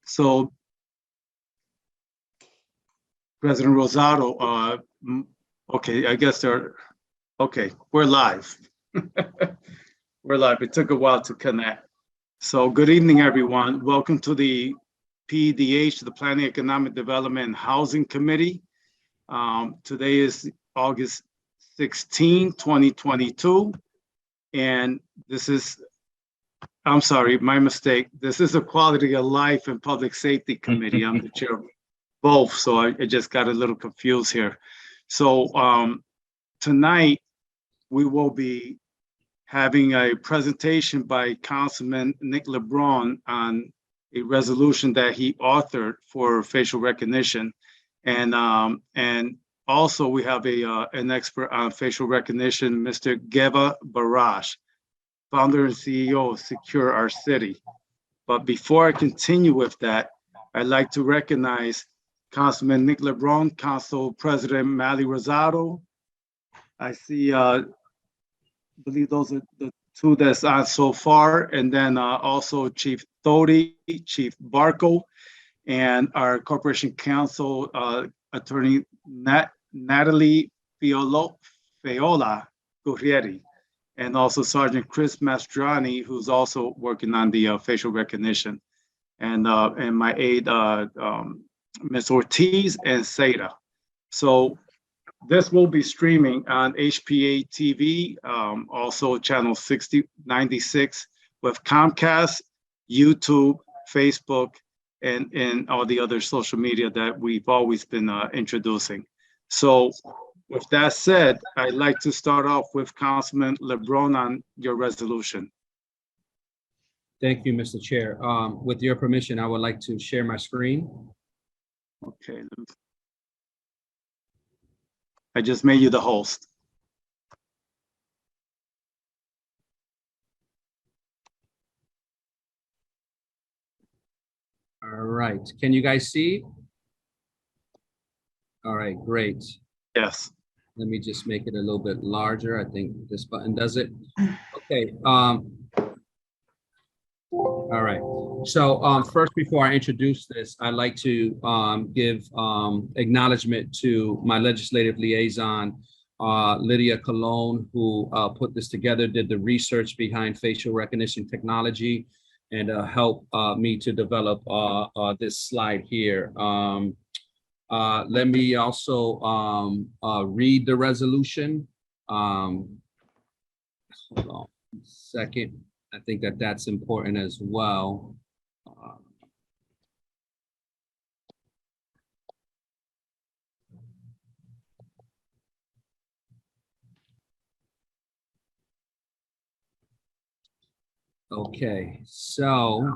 So, President Rosado, okay, I guess okay, we're live. We're live. It took a while to connect. So good evening, everyone. Welcome to the PDH, the Planning, Economic Development and Housing Committee. Today is August 16, 2022. And this is, I'm sorry, my mistake. This is the Quality of Life and Public Safety Committee. I'm the chair of both, so I just got a little confused here. So tonight, we will be having a presentation by Councilman Nick LeBron on a resolution that he authored for facial recognition. And also we have an expert on facial recognition, Mr. Geva Barash, founder and CEO of Secure Our City. But before I continue with that, I'd like to recognize Councilman Nick LeBron, Council President Mally Rosado. I see, believe those are the two that's on so far, and then also Chief Thody, Chief Barco, and our Corporation Counsel Attorney Natalie Feola Gurrieri, and also Sergeant Chris Mastrani, who's also working on the facial recognition, and my aide, Ms. Ortiz and Seda. So this will be streaming on HPA-TV, also channel 96 with Comcast, YouTube, Facebook, and all the other social media that we've always been introducing. So with that said, I'd like to start off with Councilman LeBron on your resolution. Thank you, Mr. Chair. With your permission, I would like to share my screen. Okay. I just made you the host. All right. Can you guys see? All right, great. Yes. Let me just make it a little bit larger. I think this button does it. Okay. All right. So first, before I introduce this, I'd like to give acknowledgement to my legislative liaison, Lydia Colon, who put this together, did the research behind facial recognition technology, and helped me to develop this slide here. Let me also read the resolution. Hold on a second. I think that that's important as well. Okay, so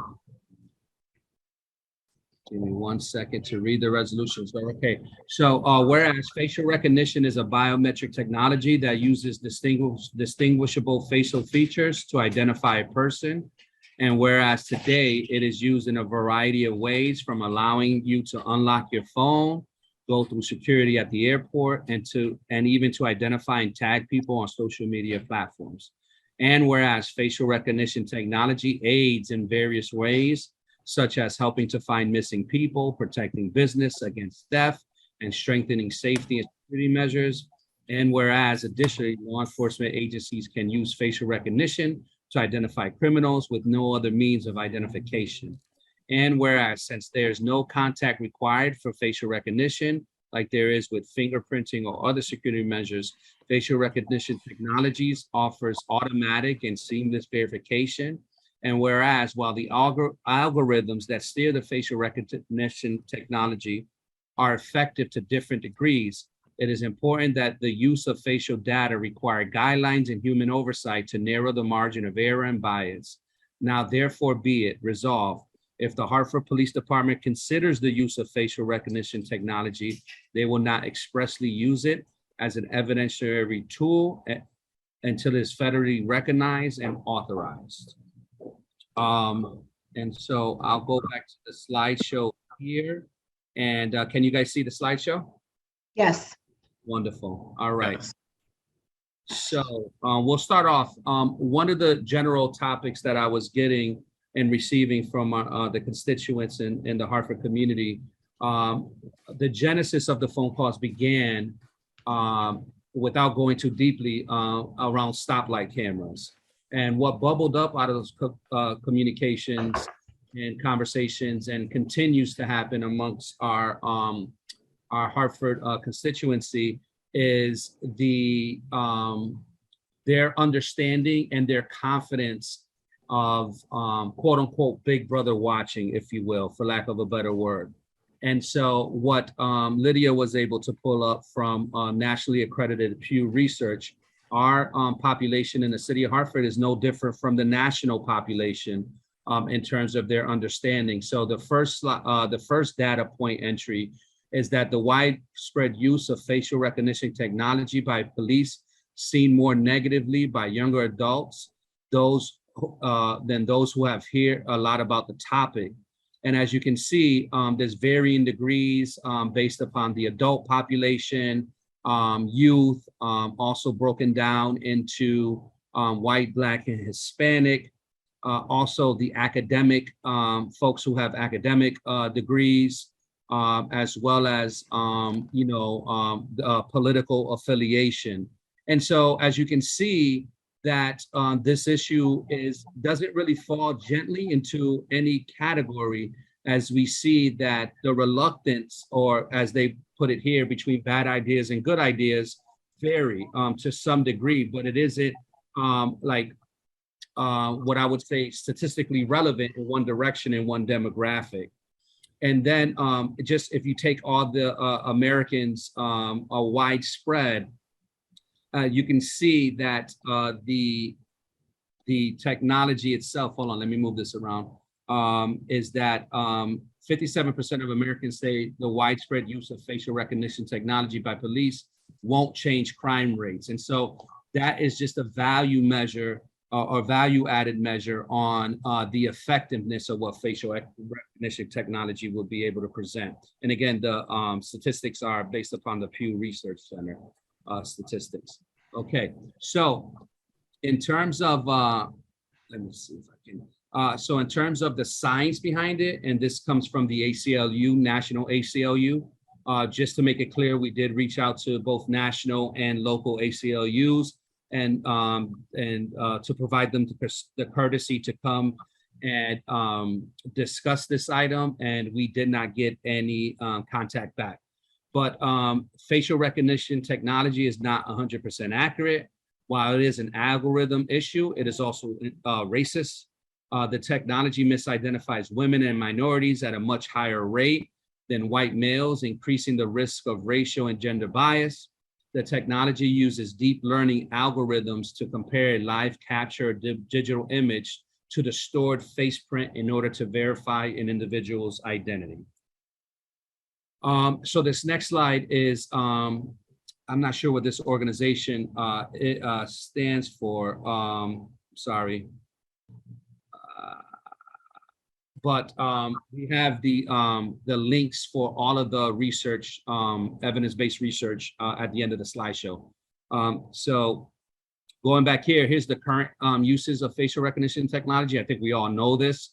give me 1 second to read the resolution. So, okay, so whereas facial recognition is a biometric technology that uses distinguishable facial features to identify a person, and whereas today it is used in a variety of ways, from allowing you to unlock your phone, go through security at the airport, and even to identify and tag people on social media platforms. And whereas facial recognition technology aids in various ways, such as helping to find missing people, protecting business against theft, and strengthening safety and security measures. And whereas additionally, law enforcement agencies can use facial recognition to identify criminals with no other means of identification. And whereas, since there's no contact required for facial recognition, like there is with fingerprinting or other security measures, facial recognition technologies offers automatic and seamless verification. And whereas, while the algorithms that steer the facial recognition technology are effective to different degrees, it is important that the use of facial data require guidelines and human oversight to narrow the margin of error and bias. Now, therefore, be it resolved, if the Hartford Police Department considers the use of facial recognition technology, they will not expressly use it as an evidentiary tool until it is federally recognized and authorized. And so I'll go back to the slideshow here. And can you guys see the slideshow? Yes. Wonderful. All right. Yes. So we'll start off. One of the general topics that I was getting and receiving from the constituents in the Hartford community. The genesis of the phone calls began without going too deeply around stoplight cameras. And what bubbled up out of those communications and conversations and continues to happen amongst our Hartford constituency is their understanding and their confidence of quote unquote big brother watching, if you will, for lack of a better word. And so what Lydia was able to pull up from nationally accredited Pew Research, our population in the city of Hartford is no different from the national population in terms of their understanding. So the first data point entry is that the widespread use of facial recognition technology by police seen more negatively by younger adults, than those who have heard a lot about the topic. And as you can see, there's varying degrees based upon the adult population, youth, also broken down into white, Black, and Hispanic. Also the academic, folks who have academic degrees, as well as, political affiliation. And so as you can see that this issue doesn't really fall gently into any category, as we see that the reluctance, or as they put it here, between bad ideas and good ideas vary to some degree, but it isn't what I would say statistically relevant in one direction, in one demographic. And then just if you take all the Americans widespread, you can see that the technology itself, hold on, let me move this around, is that 57% of Americans say the widespread use of facial recognition technology by police won't change crime rates. And so that is just a value measure or value added measure on the effectiveness of what facial recognition technology will be able to present. And again, the statistics are based upon the Pew Research Center statistics. Okay, so in terms of, let me see if I can, so in terms of the science behind it, and this comes from the ACLU, National ACLU, just to make it clear, we did reach out to both national and local ACLUs and to provide them the courtesy to come and discuss this item, and we did not get any contact back. But facial recognition technology is not 100% accurate. While it is an algorithm issue, it is also racist. The technology misidentifies women and minorities at a much higher rate than white males, increasing the risk of racial and gender bias. The technology uses deep learning algorithms to compare a live capture digital image to the stored face print in order to verify an individual's identity. So this next slide is, I'm not sure what this organization stands for, sorry. But we have the links for all of the research, evidence-based research at the end of the slideshow. So going back here, here's the current uses of facial recognition technology. I think we all know this,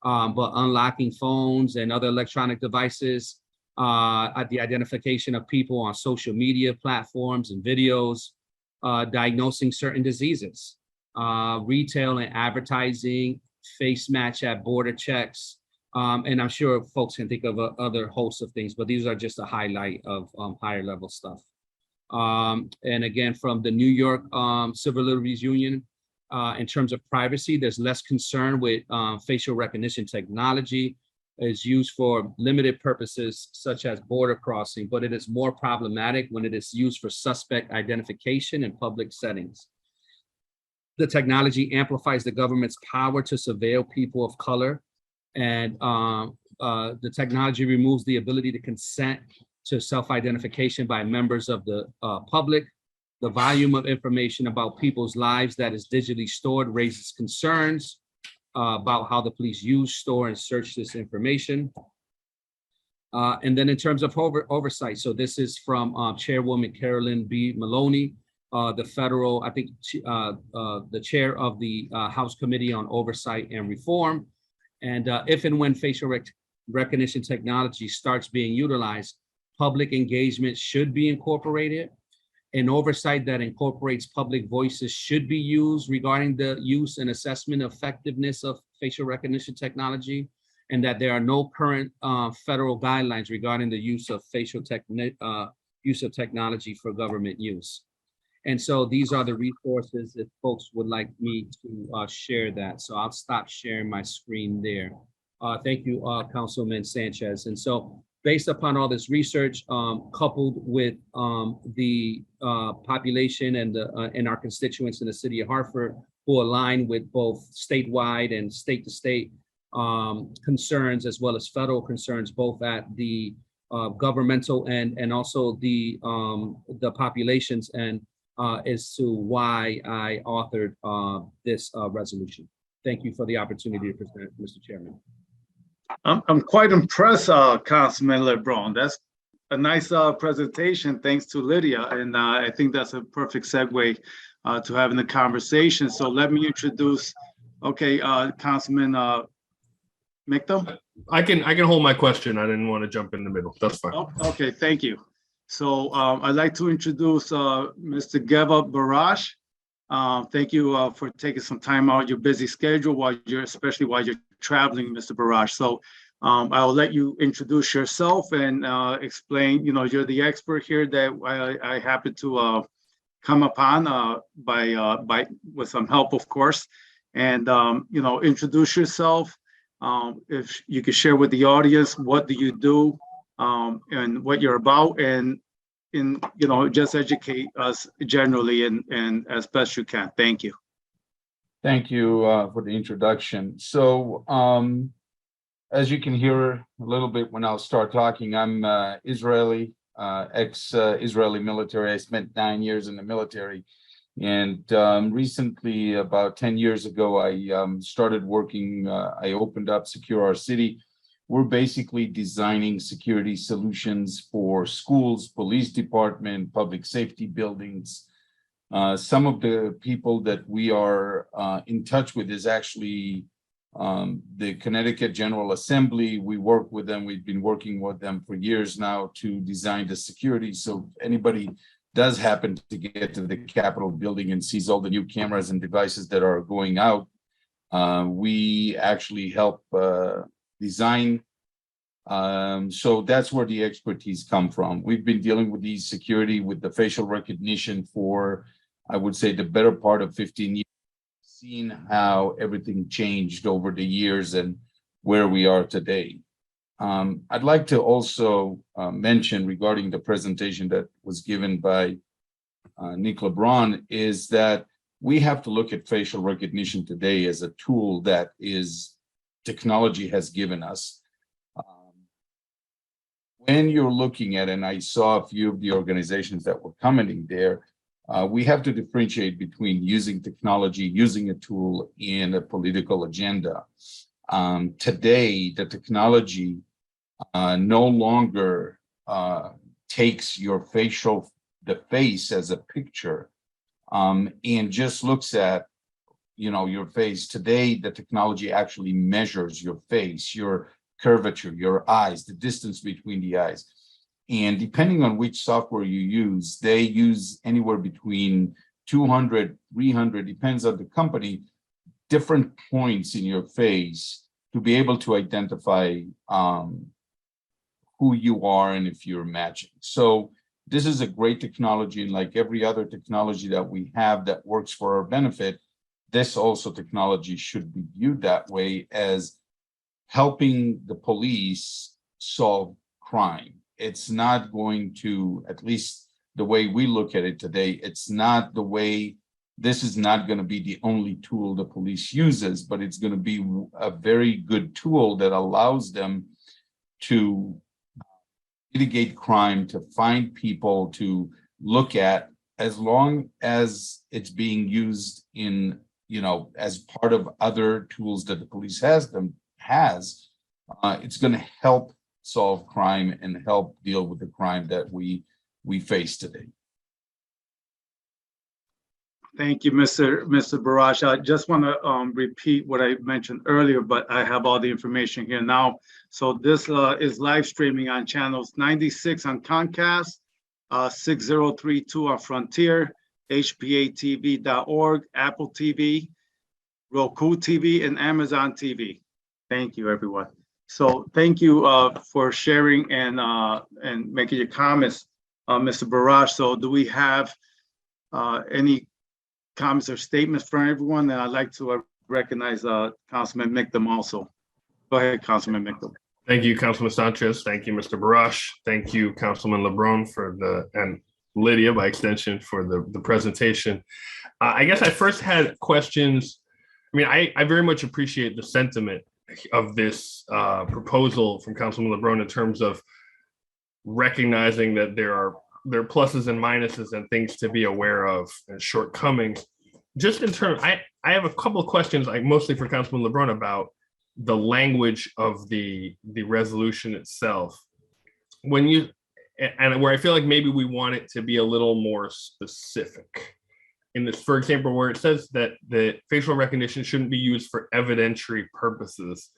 but unlocking phones and other electronic devices, at the identification of people on social media platforms and videos, diagnosing certain diseases, retail and advertising, face match at border checks, and I'm sure folks can think of other hosts of things, but these are just a highlight of higher level stuff. And again, from the New York Civil Liberties Union, in terms of privacy, there's less concern with facial recognition technology. Is used for limited purposes such as border crossing, but it is more problematic when it is used for suspect identification in public settings. The technology amplifies the government's power to surveil people of color, and the technology removes the ability to consent to self-identification by members of the public. The volume of information about people's lives that is digitally stored raises concerns about how the police use, store, and search this information. And then in terms of oversight, so this is from Chairwoman Carolyn B. Maloney, the federal, I think the chair of the House Committee on Oversight and Reform. And if and when facial recognition technology starts being utilized, public engagement should be incorporated. An oversight that incorporates public voices should be used regarding the use and assessment effectiveness of facial recognition technology, and that there are no current federal guidelines regarding the use of technology for government use. And so these are the resources if folks would like me to share that. So I'll stop sharing my screen there. Thank you, Councilman Sanchez. And so based upon all this research, coupled with the population and our constituents in the city of Hartford, who align with both statewide and state-to-state concerns, as well as federal concerns, both at the governmental and also the populations, and as to why I authored this resolution. Thank you for the opportunity to present, Mr. Chairman. I'm quite impressed, Councilman LeBron. That's a nice presentation, thanks to Lydia. And I think that's a perfect segue to having the conversation. So let me introduce, Councilman Micto. I can hold my question. I didn't want to jump in the middle. That's fine. Oh, okay, thank you. So I'd like to introduce Mr. Geva Barash. Thank you for taking some time out of your busy schedule especially while you're traveling, Mr. Barash. So I'll let you introduce yourself and explain, you're the expert here that I happen to come upon with some help, of course. And, introduce yourself. If you could share with the audience, what do you do and what you're about, and just educate us generally and as best you can. Thank you. Thank you for the introduction. So as you can hear a little bit when I'll start talking, I'm Israeli, ex-Israeli military. I spent 9 years in the military. And recently, about 10 years ago, I started working, I opened up Secure Our City. We're basically designing security solutions for schools, police department, public safety buildings. Some of the people that we are in touch with is actually the Connecticut General Assembly. We work with them. We've been working with them for years now to design the security. So if anybody does happen to get to the Capitol building and sees all the new cameras and devices that are going out, we actually help design. So that's where the expertise come from. We've been dealing with these security with the facial recognition for, I would say, the better part of 15 years, seeing how everything changed over the years and where we are today. I'd like to also mention regarding the presentation that was given by Nick LeBron is that we have to look at facial recognition today as a tool that technology has given us. When you're looking at, and I saw a few of the organizations that were commenting there, we have to differentiate between using technology, using a tool, and a political agenda. Today, the technology no longer takes the face as a picture and just looks at, your face. Today, the technology actually measures your face, your curvature, your eyes, the distance between the eyes. And depending on which software you use, they use anywhere between 200, 300, depends on the company, different points in your face to be able to identify who you are and if you're matching. So this is a great technology, and like every other technology that we have that works for our benefit, this also technology should be viewed that way, as helping the police solve crime. It's not going to, at least the way we look at it today, it's not the way, this is not going to be the only tool the police uses, but it's going to be a very good tool that allows them to mitigate crime, to find people, to look at, as long as it's being used in, as part of other tools that the police has, it's going to help solve crime and help deal with the crime that we face today. Thank you, Mr. Barash. I just want to repeat what I mentioned earlier, but I have all the information here now. So this is live streaming on channels 96 on Comcast, 6032 on Frontier, HPA-TV.org, Apple TV, Roku TV, and Amazon TV. Thank you, everyone. So thank you for sharing and making your comments, Mr. Barash. So do we have any comments or statements from everyone? And I'd like to recognize Councilman Mictum also. Go ahead, Councilman Mictum. Thank you, Councilman Sanchez. Thank you, Mr. Barash. Thank you, Councilman LeBron and Lydia by extension for the presentation. I guess I first had questions. I mean, I very much appreciate the sentiment of this proposal from Councilman LeBron in terms of recognizing that there are pluses and minuses and things to be aware of and shortcomings. Just in terms, I have a couple of questions, like mostly for Councilman LeBron, about the language of the resolution itself. When you, and where I feel like maybe we want it to be a little more specific. In this, for example, where it says that the facial recognition shouldn't be used for evidentiary purposes.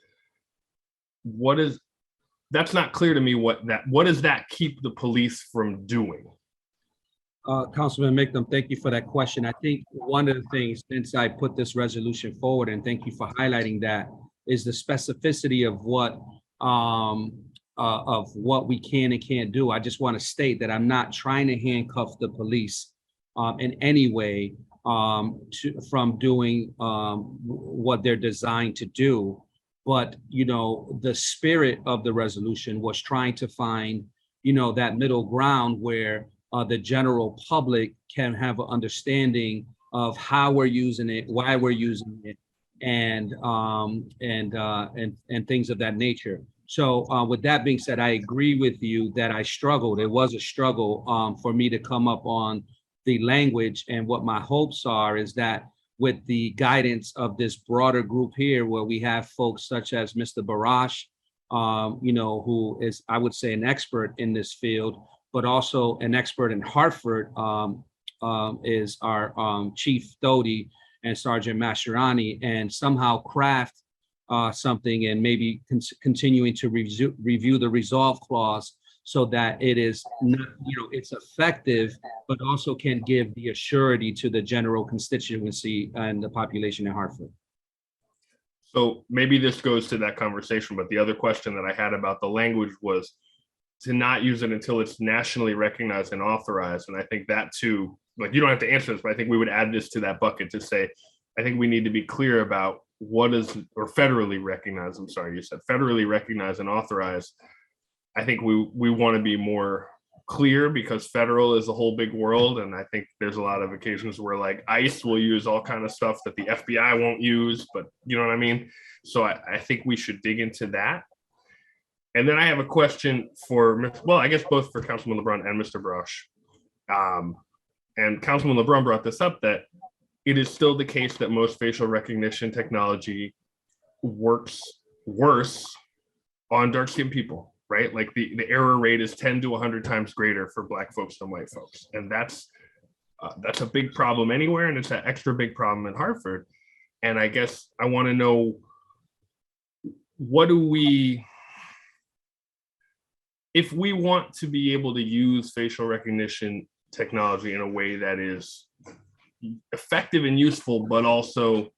That's not clear to me what does that keep the police from doing? Councilman Mictum, thank you for that question. I think one of the things, since I put this resolution forward, and thank you for highlighting that, is the specificity of what we can and can't do. I just want to state that I'm not trying to handcuff the police in any way from doing what they're designed to do. But, you know, the spirit of the resolution was trying to find, you know, that middle ground where the general public can have an understanding of how we're using it, why we're using it, and things of that nature. So with that being said, I agree with you that I struggled. It was a struggle for me to come up on the language, and what my hopes are is that with the guidance of this broader group here, where we have folks such as Mr. Barash, you know, who is, I would say, an expert in this field, but also an expert in Hartford, is our Chief Doty and Sergeant Mascherani, and somehow craft something and maybe continuing to review the resolve clause so that it is not, you know, it's effective, but also can give the assurity to the general constituency and the population in Hartford. So maybe this goes to that conversation, but the other question that I had about the language was to not use it until it's nationally recognized and authorized. And I think that too, like, you don't have to answer this, but I think we would add this to that bucket to say, I think we need to be clear about what is, or federally recognized, I'm sorry, you said federally recognized and authorized. I think we want to be more clear, because federal is a whole big world. And I think there's a lot of occasions where like ICE will use all kind of stuff that the FBI won't use, but you know what I mean? So I think we should dig into that. And then I have a question for, well, I guess both for Councilman LeBron and Mr. Barash. And Councilman LeBron brought this up, that it is still the case that most facial recognition technology works worse on dark-skinned people, right? Like the error rate is 10 to 100 times greater for Black folks than white folks. And that's a big problem anywhere, and it's an extra big problem in Hartford. And I guess I want to know, if we want to be able to use facial recognition technology in a way that is effective and useful, but also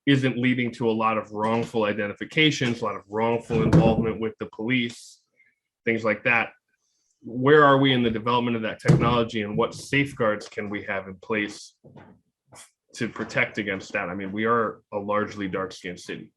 isn't leading to a lot of wrongful identifications, a lot of wrongful involvement with the police, things like that. Where are we in the development of that technology, and what safeguards can we have in place to protect against that? I mean, we are a largely dark-skinned city.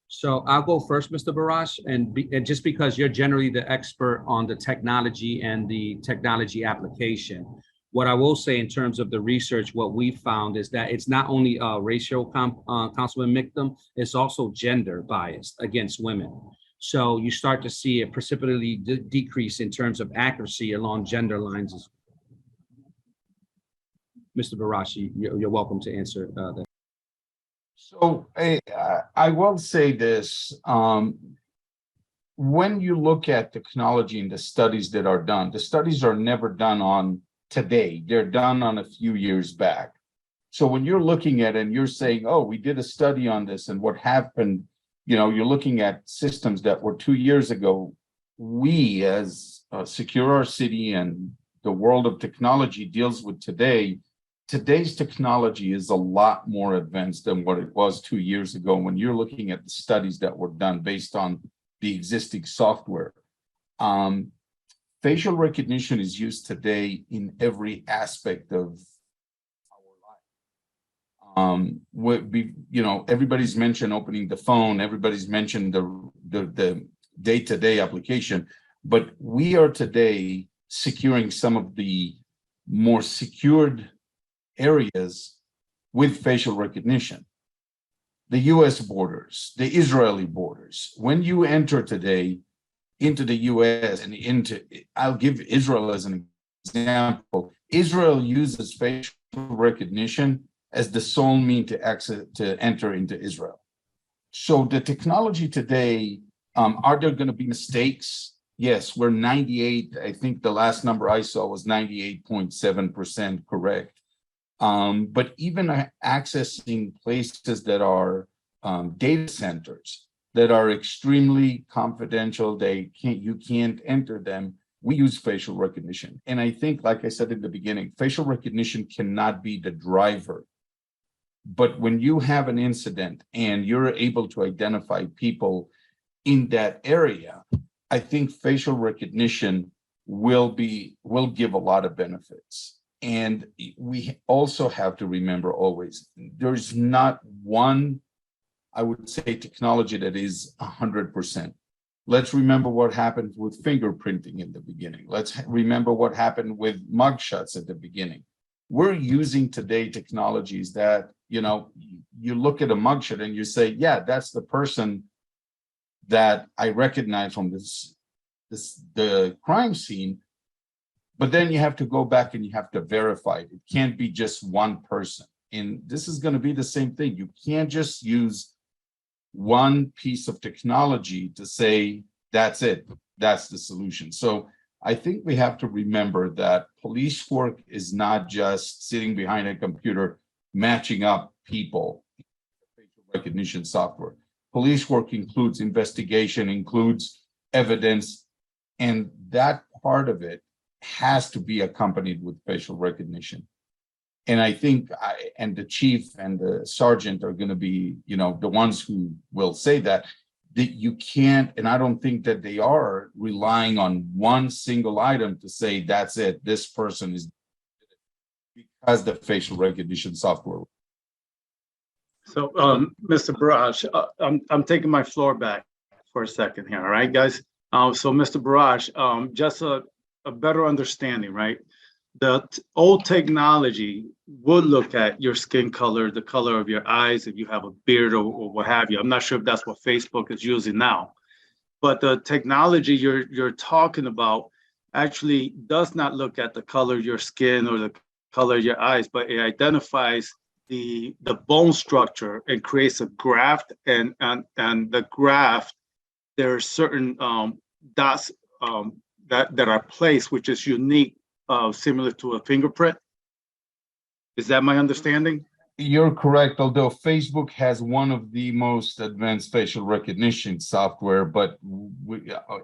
So I'll go first, Mr. Barash, and just because you're generally the expert on the technology and the technology application, what I will say in terms of the research, what we found is that it's not only racial, Councilman Mictum, it's also gender biased against women. So you start to see a precipitously decrease in terms of accuracy along gender lines. Mr. Barash, you're welcome to answer that. So I will say this, when you look at technology and the studies that are done, the studies are never done on today, they're done on a few years back. So when you're looking at it and you're saying, oh, we did a study on this and what happened, you're looking at systems that were 2 years ago. We as Secure Our City and the world of technology deals with today. Today's technology is a lot more advanced than what it was 2 years ago when you're looking at the studies that were done based on the existing software. Facial recognition is used today in every aspect of our life. Everybody's mentioned opening the phone, everybody's mentioned the day-to-day application, but we are today securing some of the more secured areas with facial recognition. The US borders, the Israeli borders. When you enter today into the US and I'll give Israel as an example. Israel uses facial recognition as the sole means to enter into Israel. So the technology today, are there going to be mistakes? Yes, we're 98. I think the last number I saw was 98.7% correct. But even accessing places that are data centers that are extremely confidential, you can't enter them. We use facial recognition. And I think, like I said in the beginning, facial recognition cannot be the driver. But when you have an incident and you're able to identify people in that area, I think facial recognition will give a lot of benefits. And we also have to remember always, there's not one, I would say, technology that is 100%. Let's remember what happened with fingerprinting in the beginning. Let's remember what happened with mugshots at the beginning. We're using today technologies that, you look at a mugshot and you say, yeah, that's the person that I recognize from the crime scene. But then you have to go back and you have to verify it. It can't be just one person. And this is going to be the same thing. You can't just use one piece of technology to say, that's it, that's the solution. So I think we have to remember that police work is not just sitting behind a computer, matching up people, facial recognition software. Police work includes investigation, includes evidence, and that part of it has to be accompanied with facial recognition. And I think and the chief and the sergeant are going to be, the ones who will say that you can't, and I don't think that they are relying on one single item to say, that's it, this person is, because the facial recognition software. So, Mr. Barrage, I'm taking my floor back for a second here, all right, guys? So, Mr. Barrage, just a better understanding, right? The old technology would look at your skin color, the color of your eyes, if you have a beard or what have you. I'm not sure if that's what Facebook is using now, but the technology you're talking about actually does not look at the color of your skin or the color of your eyes, but it identifies the bone structure and creates a graft, and the graft, there are certain dots that are placed, which is unique, similar to a fingerprint. Is that my understanding? You're correct, although Facebook has one of the most advanced facial recognition software,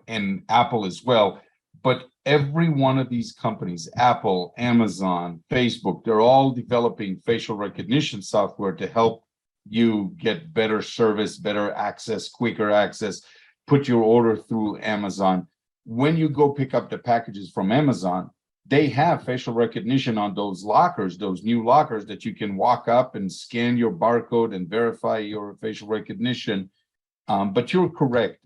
and Apple as well. But every one of these companies, Apple, Amazon, Facebook, they're all developing facial recognition software to help you get better service, better access, quicker access, put your order through Amazon. When you go pick up the packages from Amazon, they have facial recognition on those lockers, those new lockers that you can walk up and scan your barcode and verify your facial recognition. But you're correct.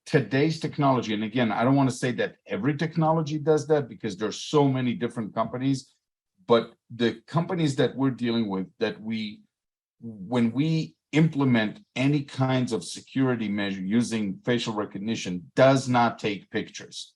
Today's technology, and again, I don't want to say that every technology does that because there's so many different companies, but the companies that we're dealing with, when we implement any kinds of security measure using facial recognition, does not take pictures.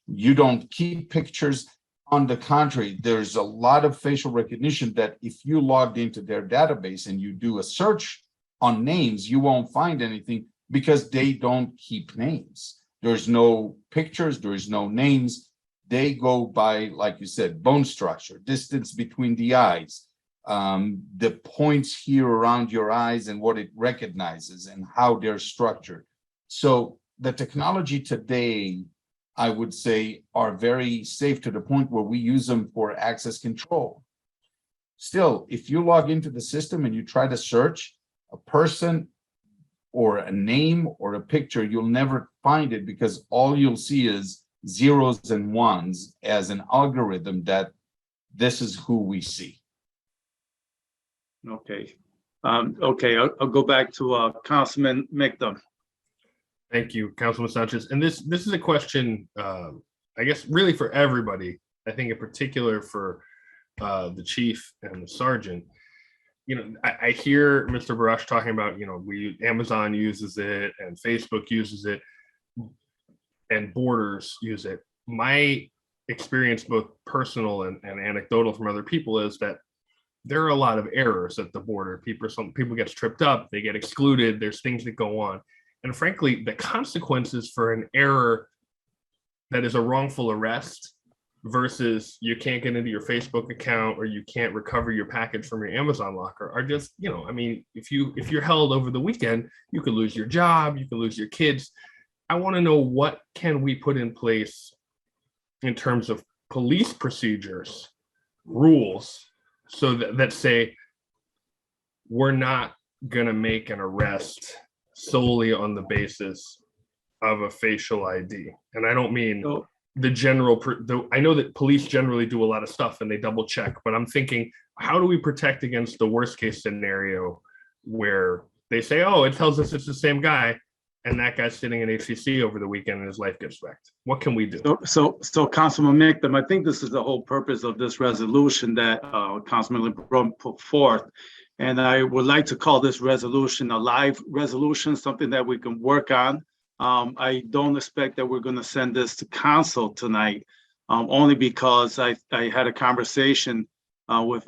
You don't keep pictures. On the contrary, there's a lot of facial recognition that if you logged into their database and you do a search on names, you won't find anything because they don't keep names. There's no pictures, there's no names. They go by, like you said, bone structure, distance between the eyes, the points here around your eyes and what it recognizes and how they're structured. So the technology today, I would say, are very safe to the point where we use them for access control. Still, if you log into the system and you try to search a person or a name or a picture, you'll never find it, because all you'll see is zeros and ones as an algorithm that this is who we see. Okay. Okay, I'll go back to Councilman Micdom. Thank you, Councilman Sanchez. And this is a question, I guess, really for everybody. I think in particular for the chief and the sergeant. You know, I hear Mr. Barash talking about, you know, Amazon uses it and Facebook uses it and borders use it. My experience, both personal and anecdotal from other people, is that there are a lot of errors at the border. Some people get tripped up, they get excluded, there's things that go on. And frankly, the consequences for an error that is a wrongful arrest versus you can't get into your Facebook account or you can't recover your package from your Amazon locker are just, you know, I mean, if you're held over the weekend, you could lose your job, you could lose your kids. I want to know, what can we put in place in terms of police procedures, rules, so that say we're not going to make an arrest solely on the basis of a facial ID. And I don't mean the general, I know that police generally do a lot of stuff and they double check, but I'm thinking, how do we protect against the worst case scenario where they say, oh, it tells us it's the same guy, and that guy's sitting in HCC over the weekend and his life gets wrecked? What can we do? So Councilman Micdom, I think this is the whole purpose of this resolution that Councilman LeBron put forth. And I would like to call this resolution a live resolution, something that we can work on. I don't expect that we're going to send this to council tonight, only because I had a conversation with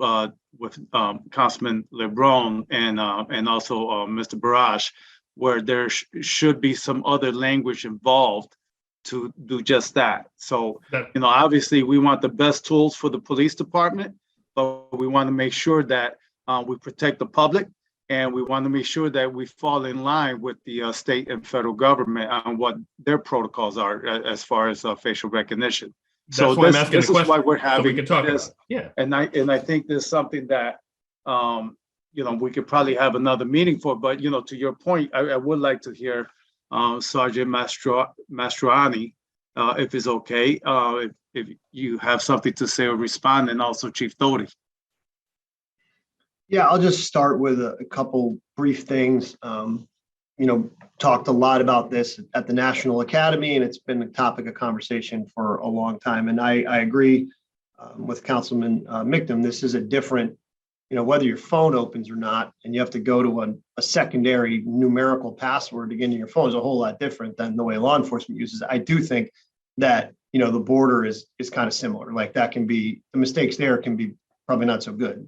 Councilman LeBron and also Mr. Barash, where there should be some other language involved to do just that. So, you know, obviously we want the best tools for the police department, but we want to make sure that we protect the public, and we want to make sure that we fall in line with the state and federal government on what their protocols are as far as facial recognition. That's why I'm asking this is why we're having so we can talk this. about it. Yeah. And I think there's something that you know, we could probably have another meeting for, but, you know, to your point, I would like to hear Sergeant Mastroianni, if it's okay, if you have something to say or respond, and also Chief Doty. Yeah, I'll just start with a couple brief things. You know, talked a lot about this at the National Academy, and it's been a topic of conversation for a long time. And I agree with Councilman Micdom. This is a different, you know, whether your phone opens or not, and you have to go to a secondary numerical password to get into your phone, is a whole lot different than the way law enforcement uses it. I do think that, you know, the border is kind of similar. Like, that can be, the mistakes there can be probably not so good.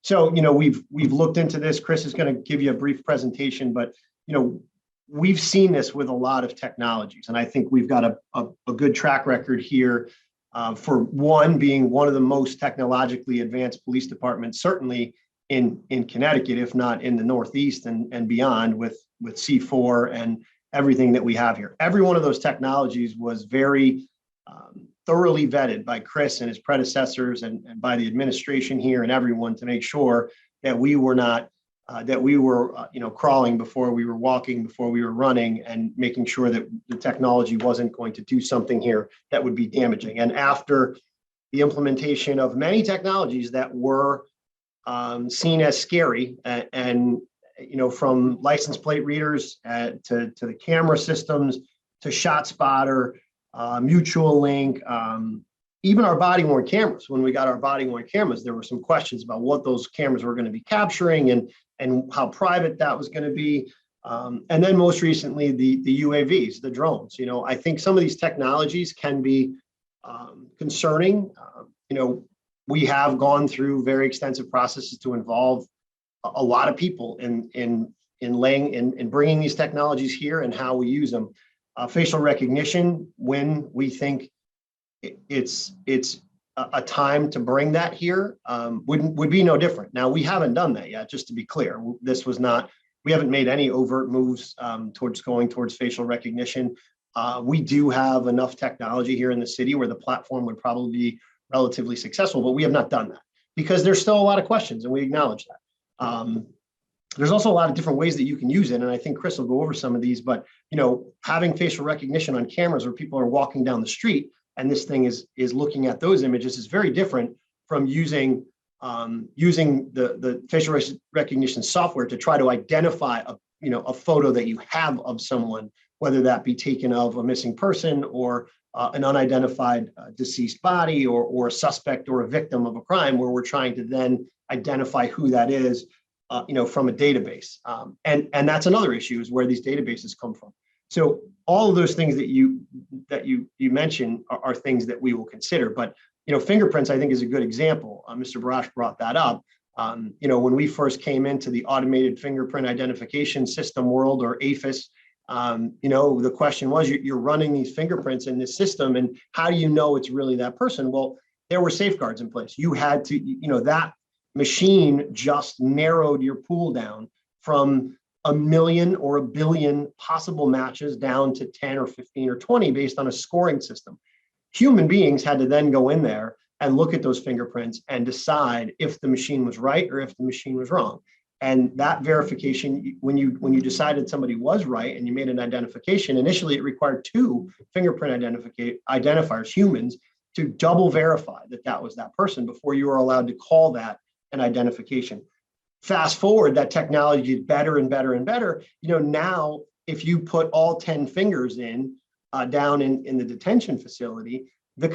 So, you know, we've looked into this. Chris is going to give you a brief presentation, but, you know, we've seen this with a lot of technologies, and I think we've got a good track record here. For one, being one of the most technologically advanced police departments, certainly in Connecticut, if not in the Northeast and beyond, with C4 and everything that we have here. Every one of those technologies was very thoroughly vetted by Chris and his predecessors and by the administration here and everyone, to make sure that we were not you know, crawling before we were walking, before we were running, and making sure that the technology wasn't going to do something here that would be damaging. And after the implementation of many technologies that were seen as scary, and you know, from license plate readers to the camera systems, to ShotSpotter, Mutual Link, even our body-worn cameras. When we got our body-worn cameras, there were some questions about what those cameras were going to be capturing and how private that was going to be. And then most recently, the UAVs, the drones. You know, I think some of these technologies can be concerning. You know, we have gone through very extensive processes to involve a lot of people in bringing these technologies here and how we use them. Facial recognition, when we think it's a time to bring that here would be no different. Now, we haven't done that yet, just to be clear. We haven't made any overt moves towards facial recognition. We do have enough technology here in the city where the platform would probably be relatively successful, but we have not done that because there's still a lot of questions, and we acknowledge that. There's also a lot of different ways that you can use it, and I think Chris will go over some of these, but having facial recognition on cameras where people are walking down the street and this thing is looking at those images is very different from using the facial recognition software to try to identify a photo that you have of someone, whether that be taken of a missing person or an unidentified deceased body or a suspect or a victim of a crime, where we're trying to then identify who that is, from a database. And that's another issue, is where these databases come from. So all of those things that you mentioned are things that we will consider. But fingerprints, I think, is a good example. Mr. Barash brought that up. When we first came into the automated fingerprint identification system world, or AFIS, the question was, you're running these fingerprints in this system, and how do you know it's really that person? Well, there were safeguards in place. You had to, that machine just narrowed your pool down from 1 million or 1 billion possible matches down to 10 or 15 or 20 based on a scoring system. Human beings had to then go in there and look at those fingerprints and decide if the machine was right or if the machine was wrong. And that verification, when you decided somebody was right and you made an identification, initially it required 2 fingerprint identifiers, humans, to double verify that was that person before you were allowed to call that an identification. Fast forward, that technology is better and better and better. Now, if you put all 10 fingers down in the detention facility, the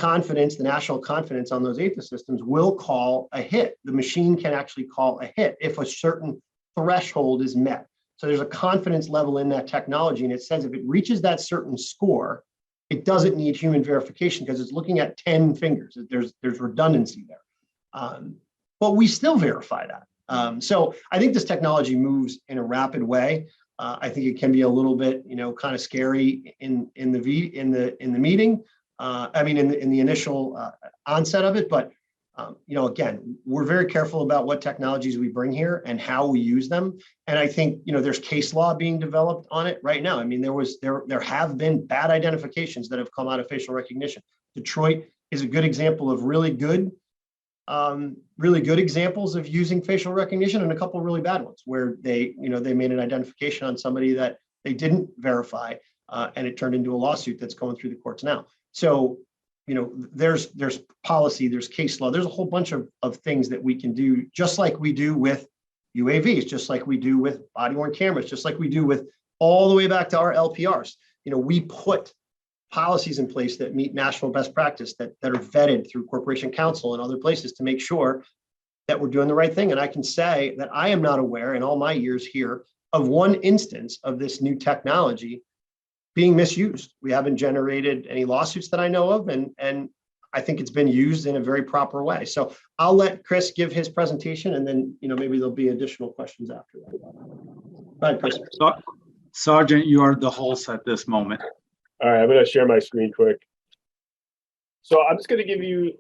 national confidence on those AFIS systems will call a hit. The machine can actually call a hit if a certain threshold is met. So there's a confidence level in that technology, and it says if it reaches that certain score, it doesn't need human verification because it's looking at 10 fingers. There's redundancy there. But we still verify that. So I think this technology moves in a rapid way. I think it can be a little bit, kind of scary in the meeting. In the initial onset of it, but again, we're very careful about what technologies we bring here and how we use them. And I think there's case law being developed on it right now. There have been bad identifications that have come out of facial recognition. Detroit is a good example of really good examples of using facial recognition, and a couple of really bad ones where they made an identification on somebody that they didn't verify, and it turned into a lawsuit that's going through the courts now. So, there's policy, there's case law, there's a whole bunch of things that we can do, just like we do with UAVs, just like we do with body-worn cameras, just like we do with all the way back to our LPRs. We put policies in place that meet national best practice that are vetted through Corporation Council and other places to make sure that we're doing the right thing. And I can say that I am not aware in all my years here of one instance of this new technology being misused. We haven't generated any lawsuits that I know of, and I think it's been used in a very proper way. So I'll let Chris give his presentation, and then maybe there'll be additional questions after that. Go ahead, Chris. Sergeant, you are the host at this moment. All right, I'm going to share my screen quick. So I'm just going to give you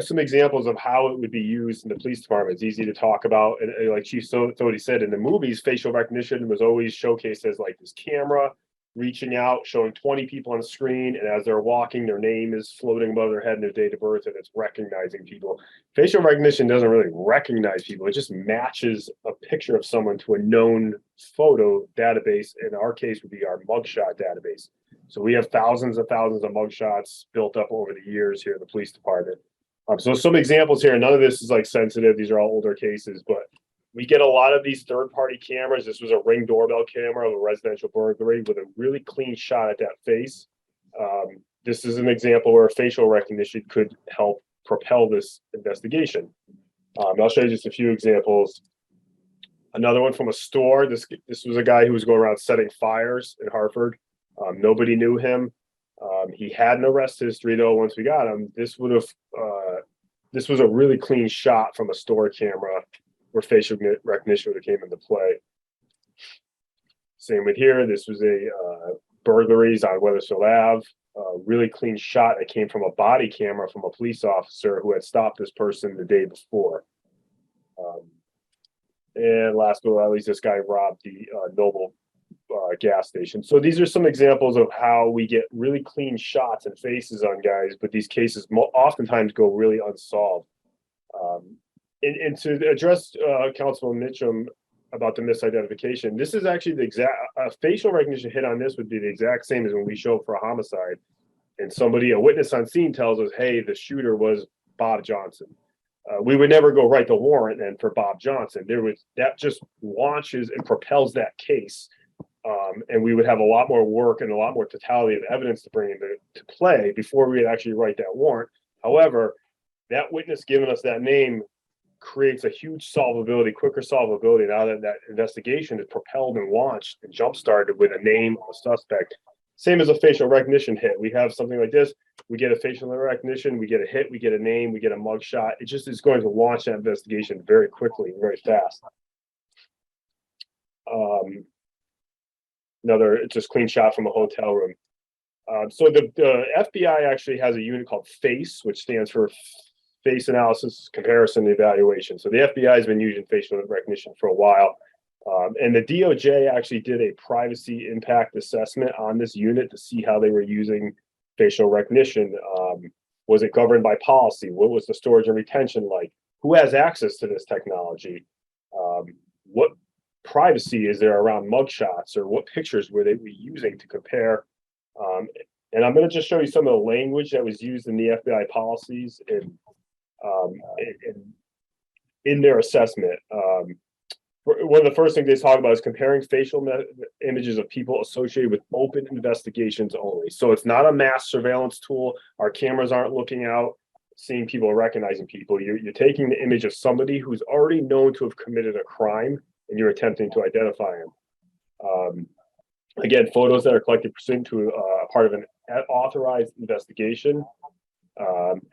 some examples of how it would be used in the police department. It's easy to talk about, and like Chief Tody said, in the movies, facial recognition was always showcased as like this camera reaching out, showing 20 people on the screen, and as they're walking, their name is floating above their head and their date of birth, and it's recognizing people. Facial recognition doesn't really recognize people. It just matches a picture of someone to a known photo database. In our case, would be our mugshot database. So we have thousands of mugshots built up over the years here in the police department. So some examples here. None of this is like sensitive. These are all older cases, but we get a lot of these third-party cameras. This was a Ring doorbell camera of a residential burglary with a really clean shot at that face. This is an example where facial recognition could help propel this investigation. I'll show you just a few examples. Another one from a store. This was a guy who was going around setting fires in Hartford. Nobody knew him. He had an arrest history though. Once we got him, this was a really clean shot from a store camera where facial recognition would have came into play. Same with here. This was a burglaries on Weathersfield Ave. really clean shot that came from a body camera from a police officer who had stopped this person the day before. And last but not least, this guy robbed the Noble gas station. So these are some examples of how we get really clean shots and faces on guys, but these cases oftentimes go really unsolved. And to address Councilman Mitchum about the misidentification, this is actually the exact facial recognition hit on this would be the exact same as when we show up for a homicide and a witness on scene tells us, hey, the shooter was Bob Johnson. We would never go write the warrant then for Bob Johnson. That just launches and propels that case. And we would have a lot more work and a lot more totality of evidence to bring into play before we would actually write that warrant. However, that witness giving us that name creates a huge quicker solvability now that investigation is propelled and launched and jump-started with a name of a suspect. Same as a facial recognition hit. We have something like this, we get a facial recognition, we get a hit, we get a name, we get a mugshot. It just is going to launch that investigation very quickly, very fast. Another just clean shot from a hotel room. So the FBI actually has a unit called FACE, which stands for Face Analysis, Comparison, and Evaluation. So the FBI has been using facial recognition for a while. And the DOJ actually did a privacy impact assessment on this unit to see how they were using facial recognition. Was it governed by policy? What was the storage and retention like? Who has access to this technology? What privacy is there around mugshots, or what pictures were they using to compare? And I'm going to just show you some of the language that was used in the FBI policies in their assessment. One of the first things they talk about is comparing facial images of people associated with open investigations only. So it's not a mass surveillance tool. Our cameras aren't looking out, seeing people, recognizing people. You're taking the image of somebody who's already known to have committed a crime, and you're attempting to identify him. Again, photos that are collected pursuant to part of an authorized investigation.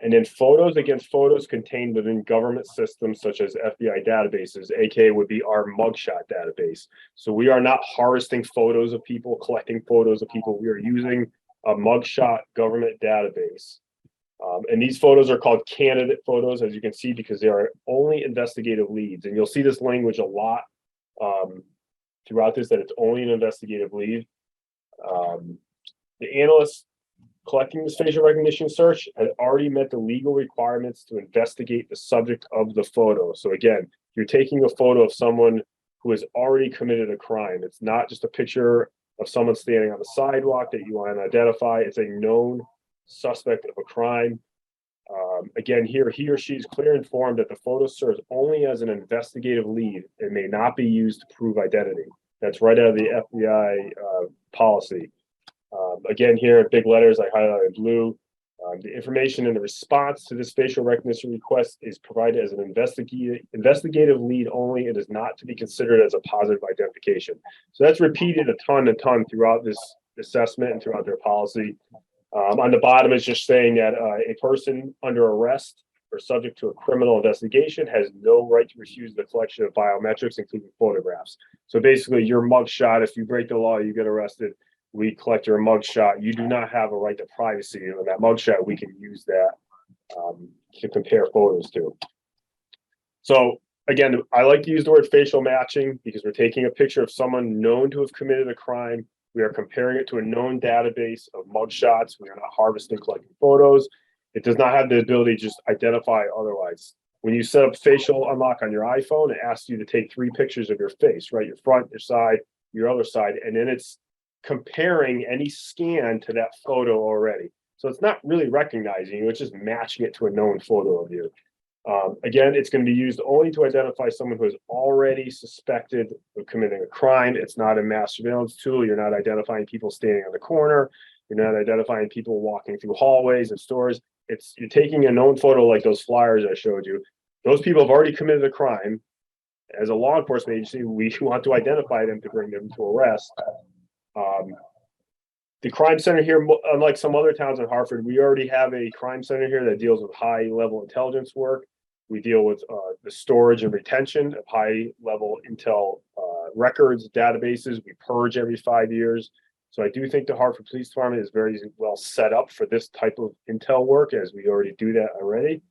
And then photos against photos contained within government systems such as FBI databases, aka would be our mugshot database. So we are not harvesting photos of people, collecting photos of people. We are using a mugshot government database. And these photos are called candidate photos, as you can see, because they are only investigative leads. And you'll see this language a lot throughout this, that it's only an investigative lead. The analyst collecting this facial recognition search had already met the legal requirements to investigate the subject of the photo. So again, you're taking a photo of someone who has already committed a crime. It's not just a picture of someone standing on the sidewalk that you want to identify. It's a known suspect of a crime. Again, here, he or she is clear informed that the photo serves only as an investigative lead and may not be used to prove identity. That's right out of the FBI policy. Again, here in big letters, I highlighted blue. The information in the response to this facial recognition request is provided as an investigative lead only. It is not to be considered as a positive identification. So that's repeated a ton throughout this assessment and throughout their policy. On the bottom is just saying that a person under arrest or subject to a criminal investigation has no right to refuse the collection of biometrics, including photographs. So basically, your mugshot, if you break the law, you get arrested, we collect your mugshot. You do not have a right to privacy on that mugshot. We can use that to compare photos to. So again, I like to use the word facial matching because we're taking a picture of someone known to have committed a crime. We are comparing it to a known database of mugshots. We are not harvesting, collecting photos. It does not have the ability to just identify otherwise. When you set up facial unlock on your iPhone, it asks you to take 3 pictures of your face, right? Your front, your side, your other side, and then it's comparing any scan to that photo already. So it's not really recognizing you, it's just matching it to a known photo of you. Again, it's going to be used only to identify someone who is already suspected of committing a crime. It's not a mass surveillance tool. You're not identifying people standing on the corner. You're not identifying people walking through hallways and stores. You're taking a known photo like those flyers I showed you. Those people have already committed a crime. As a law enforcement agency, we want to identify them to bring them to arrest. The crime center here, unlike some other towns in Hartford, we already have a crime center here that deals with high-level intelligence work. We deal with the storage and retention of high-level intel records, databases. We purge every 5 years. So I do think the Hartford Police Department is very well set up for this type of intel work, as we already do that already.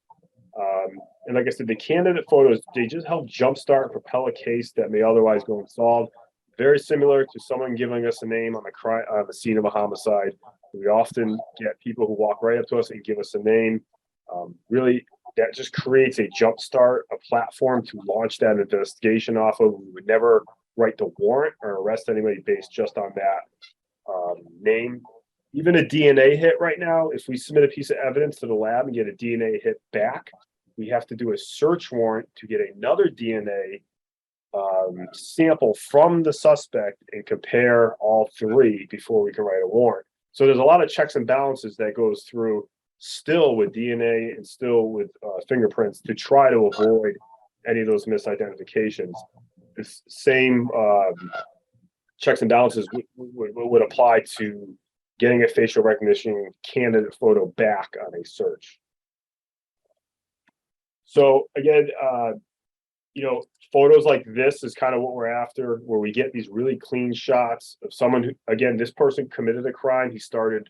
And like I said, the candidate photos, they just help jumpstart and propel a case that may otherwise go unsolved. Very similar to someone giving us a name on the scene of a homicide. We often get people who walk right up to us and give us a name. Really, that just creates a jumpstart, a platform to launch that investigation off of. We would never write the warrant or arrest anybody based just on that name. Even a DNA hit right now, if we submit a piece of evidence to the lab and get a DNA hit back, we have to do a search warrant to get another DNA sample from the suspect and compare all three before we can write a warrant. So there's a lot of checks and balances that goes through still with DNA and still with fingerprints to try to avoid any of those misidentifications. This same checks and balances would apply to getting a facial recognition candidate photo back on a search. So again, photos like this is kind of what we're after, where we get these really clean shots of someone who, again, this person committed a crime. He started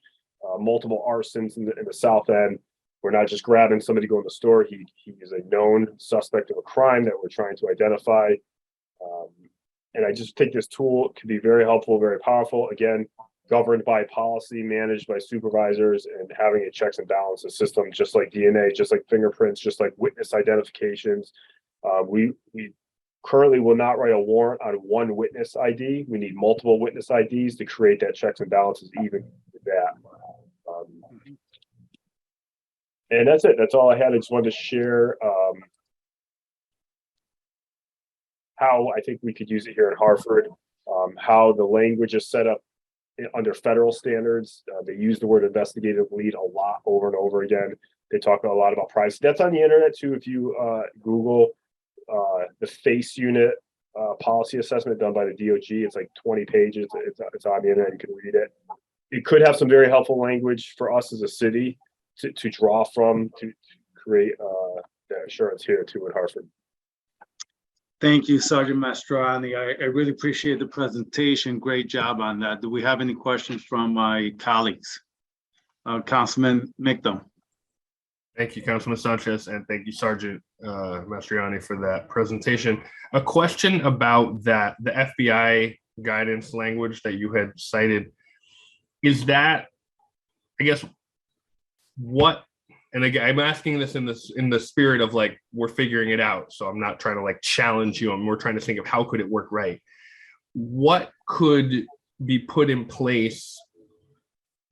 multiple arsons in the South End. We're not just grabbing somebody going to the store. He is a known suspect of a crime that we're trying to identify. And I just think this tool can be very helpful, very powerful. Again, governed by policy, managed by supervisors, and having a checks and balances system, just like DNA, just like fingerprints, just like witness identifications. We currently will not write a warrant on one witness ID. We need multiple witness IDs to create that checks and balances even with that. And that's it. That's all I had. I just wanted to share how I think we could use it here in Hartford, how the language is set up under federal standards. They use the word investigative lead a lot over and over again. They talk a lot about privacy. That's on the internet too. If you Google the FACE unit policy assessment done by the DOG, it's like 20 pages. It's on the internet. You can read it. It could have some very helpful language for us as a city to draw from to create that assurance here too in Hartford. Thank you, Sergeant Mastrani. I really appreciate the presentation. Great job on that. Do we have any questions from my colleagues? Councilman Micdom. Thank you, Councilman Sanchez, and thank you, Sergeant Mastriani, for that presentation. A question about that, the FBI guidance language that you had cited, is that, I guess, what, and again, I'm asking this in the spirit of like, we're figuring it out. So I'm not trying to like challenge you. We're trying to think of how could it work right? What could be put in place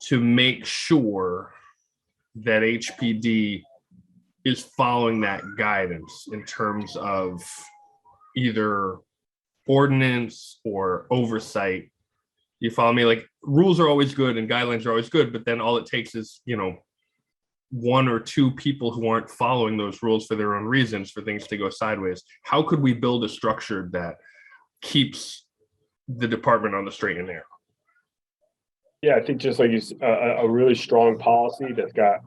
to make sure that HPD is following that guidance in terms of either ordinance or oversight? You follow me? Like, rules are always good and guidelines are always good, but then all it takes is, one or two people who aren't following those rules for their own reasons for things to go sideways. How could we build a structure that keeps the department on the straight and narrow? Yeah, I think just like a really strong policy that's got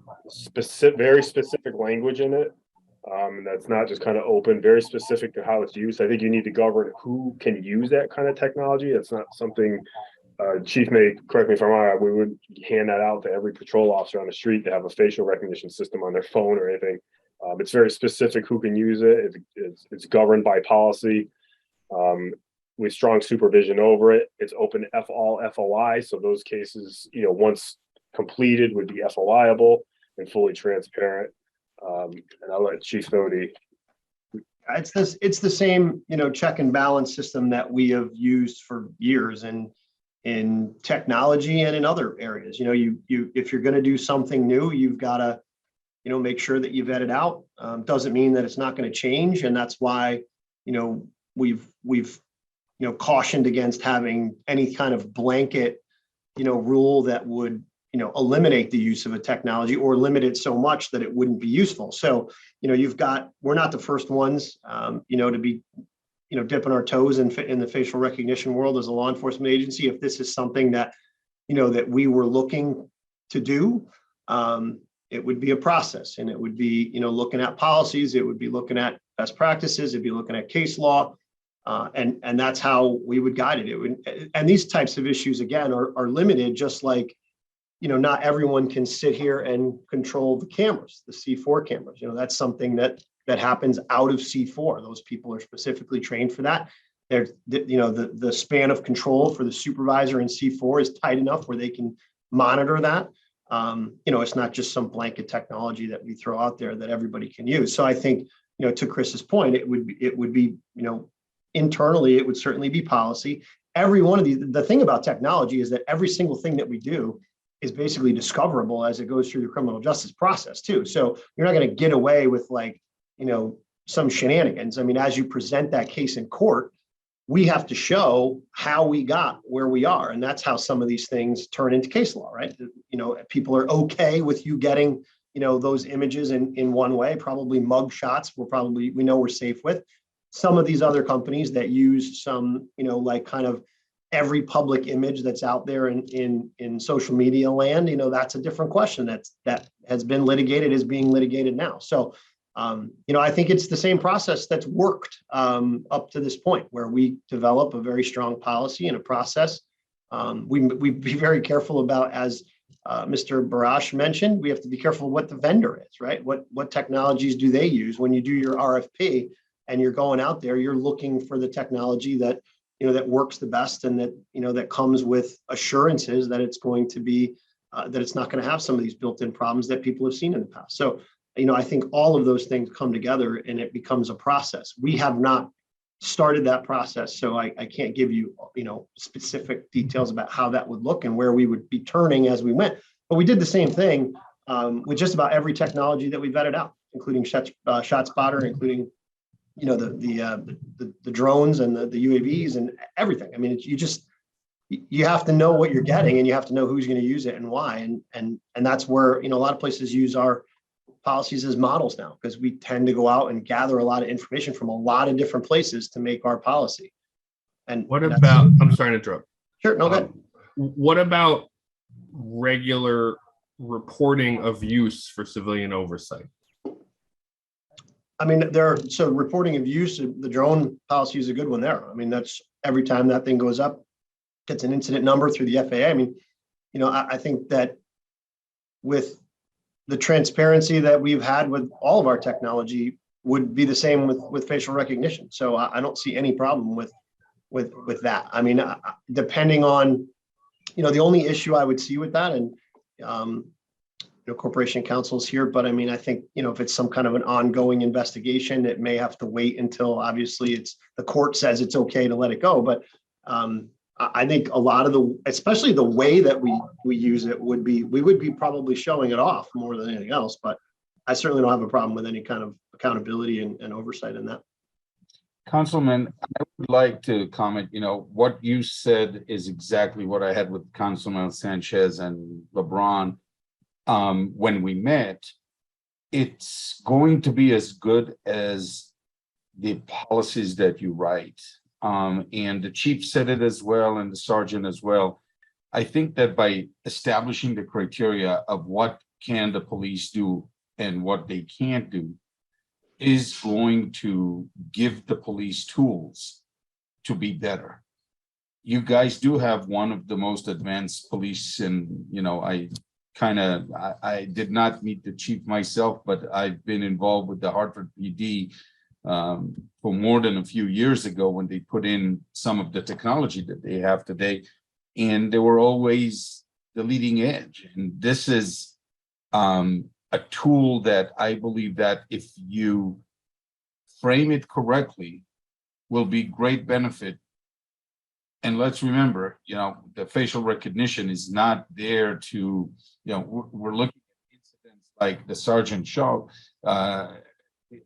very specific language in it. That's not just kind of open, very specific to how it's used. I think you need to govern who can use that kind of technology. It's not something, Chief may correct me if I'm wrong, we would hand that out to every patrol officer on the street to have a facial recognition system on their phone or anything. It's very specific who can use it. It's governed by policy. With strong supervision over it. It's open to all FOI. So those cases, once completed would be FOIable and fully transparent. And I'll let Chief Thody. It's the same, check and balance system that we have used for years in technology and in other areas. If you're going to do something new, you've got to, make sure that you vet it out. Doesn't mean that it's not going to change. And that's why, we've cautioned against having any kind of blanket, rule that would, eliminate the use of a technology or limit it so much that it wouldn't be useful. So, we're not the first ones, to be, dipping our toes in the facial recognition world as a law enforcement agency. If this is something that, that we were looking to do, it would be a process, and it would be, looking at policies, it would be looking at best practices, it'd be looking at case law. And that's how we would guide it. It would, and these types of issues, again, are limited, just like, not everyone can sit here and control the cameras, the C4 cameras. That's something that happens out of C4. Those people are specifically trained for that. There's, the span of control for the supervisor in C4 is tight enough where they can monitor that. It's not just some blanket technology that we throw out there that everybody can use. So I think, to Chris's point, it would be, internally, it would certainly be policy. Every one of the thing about technology is that every single thing that we do is basically discoverable as it goes through the criminal justice process too. So you're not going to get away with some shenanigans. I mean, as you present that case in court, we have to show how we got where we are. And that's how some of these things turn into case law, right? People are okay with you getting, those images in one way. Probably mug shots we know we're safe with. Some of these other companies that use some, kind of every public image that's out there in social media land, that's a different question that has been litigated, is being litigated now. So, I think it's the same process that's worked up to this point, where we develop a very strong policy and a process. We be very careful about, as Mr. Barash mentioned, we have to be careful what the vendor is, right? What technologies do they use? When you do your RFP and you're going out there, you're looking for the technology that that works the best, and that that comes with assurances that it's going to be that it's not going to have some of these built-in problems that people have seen in the past. So I think all of those things come together and it becomes a process. We have not started that process, so I can't give you specific details about how that would look and where we would be turning as we went. But we did the same thing with just about every technology that we vetted out, including ShotSpotter, including the drones and the UAVs and everything. I mean, you have to know what you're getting, and you have to know who's going to use it and why. And that's where a lot of places use our policies as models now, because we tend to go out and gather a lot of information from a lot of different places to make our policy. And what about, I'm sorry to interrupt. Sure, no, go ahead. What about regular reporting of use for civilian oversight? I mean, so reporting of use, the drone policy is a good one there. I mean, that's every time that thing goes up, gets an incident number through the FAA. I mean, I think that with the transparency that we've had with all of our technology would be the same with facial recognition. So I don't see any problem with that. I mean, depending on, the only issue I would see with that, and corporation counsel's here, but I mean, I think, if it's some kind of an ongoing investigation, it may have to wait until obviously the court says it's okay to let it go. But I think a lot of especially the way that we use it we would be probably showing it off more than anything else. But I certainly don't have a problem with any kind of accountability and oversight in that. Councilman, I would like to comment, what you said is exactly what I had with Councilman Sanchez and LeBron. When we met, it's going to be as good as the policies that you write. And the chief said it as well, and the sergeant as well. I think that by establishing the criteria of what can the police do and what they can't do is going to give the police tools to be better. You guys do have one of the most advanced police, and I did not meet the chief myself, but I've been involved with the Hartford PD for more than a few years ago when they put in some of the technology that they have today, and they were always the leading edge. And this is a tool that I believe that if you frame it correctly, will be great benefit. And let's remember, the facial recognition is not there to, we're looking at incidents like the Sergeant Shaw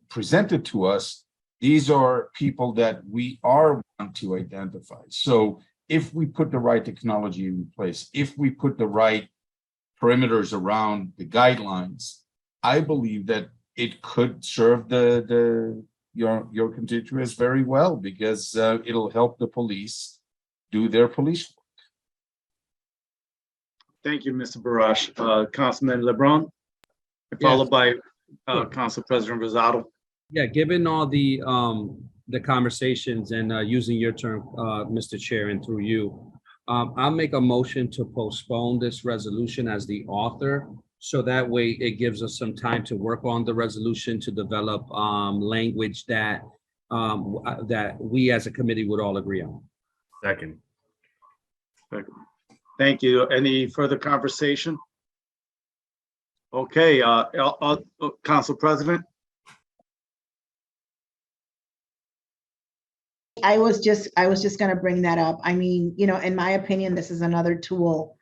presented to us. These are people that we are want to identify. So if we put the right technology in place, if we put the right perimeters around the guidelines, I believe that it could serve your constituents very well, because it'll help the police do their police work. Thank you, Mr. Barash. Councilman LeBron, followed by Council President Rosado. Yeah, given all the the conversations and using your term, Mr. Chair, and through you. I'll make a motion to postpone this resolution as the author. So that way it gives us some time to work on the resolution to develop language that that we as a committee would all agree on. Second. Thank you. Any further conversation? Okay, Council President. I was just going to bring that up. I mean, you know, in my opinion, this is another tool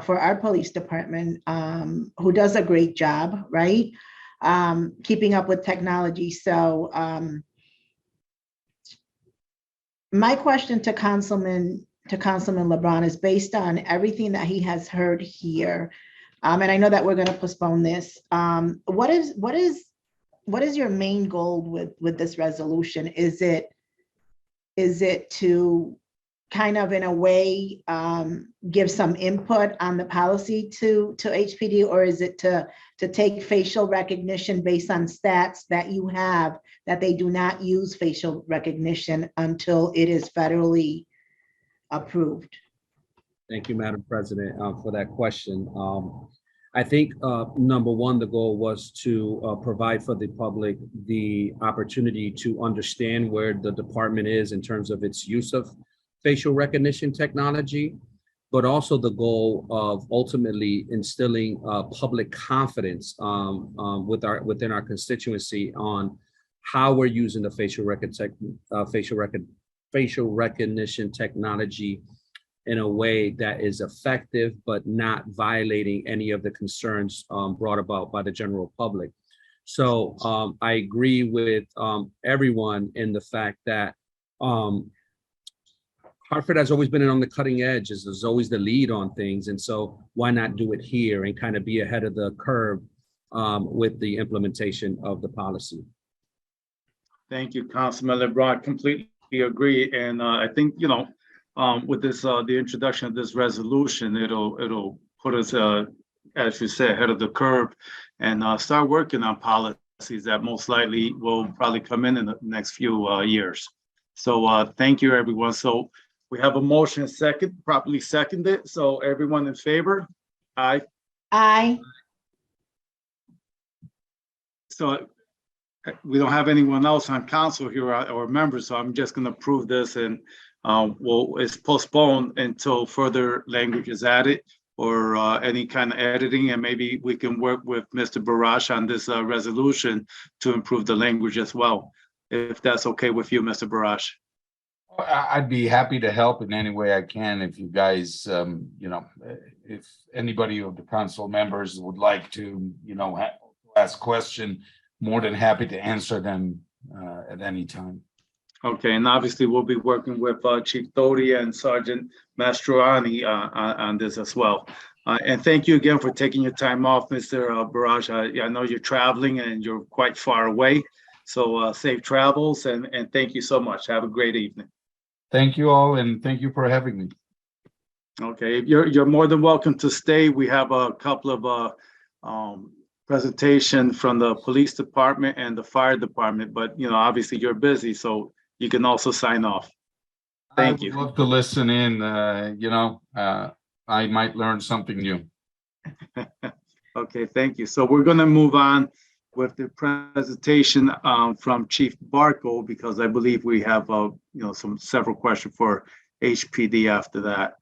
for our police department who does a great job, right? Keeping up with technology. So my question to Councilman LeBron is based on everything that he has heard here. And I know that we're going to postpone this. What is your main goal with this resolution? Is it to kind of in a way give some input on the policy to HPD, or is it to take facial recognition based on stats that you have that they do not use facial recognition until it is federally approved? Thank you, Madam President, for that question. I think number one, the goal was to provide for the public the opportunity to understand where the department is in terms of its use of facial recognition technology, but also the goal of ultimately instilling public confidence within our constituency on how we're using the facial recognition technology in a way that is effective, but not violating any of the concerns brought about by the general public. So I agree with everyone in the fact that Hartford has always been on the cutting edge, is always the lead on things. And so why not do it here and kind of be ahead of the curve with the implementation of the policy? Thank you, Councilman LeBron. Completely agree. And I think, you know, with this, the introduction of this resolution, it'll put us, as you said, ahead of the curve and start working on policies that most likely will probably come in the next few years. So thank you, everyone. So we have a motion properly seconded. So everyone in favor? Aye. Aye. So we don't have anyone else on council here or members, so I'm just going to approve this and it's postponed until further language is added or any kind of editing, and maybe we can work with Mr. Barash on this resolution to improve the language as well, if that's okay with you, Mr. Barash. I'd be happy to help in any way I can. If you guys, you know, if anybody of the council members would like to, you know, ask question, more than happy to answer them at any time. Okay, and obviously we'll be working with Chief Doty and Sergeant Mastroianni on this as well. And thank you again for taking your time off, Mr. Barrage. I know you're traveling and you're quite far away, so safe travels and thank you so much. Have a great evening. Thank you all, and thank you for having me. Okay, you're more than welcome to stay. We have a couple of presentation from the police department and the fire department, but you know, obviously you're busy, so you can also sign off. Thank you. I would love to listen in. You know, I might learn something new. Okay, thank you. So we're going to move on with the presentation from Chief Barco, because I believe we have you know, several questions for HPD after that.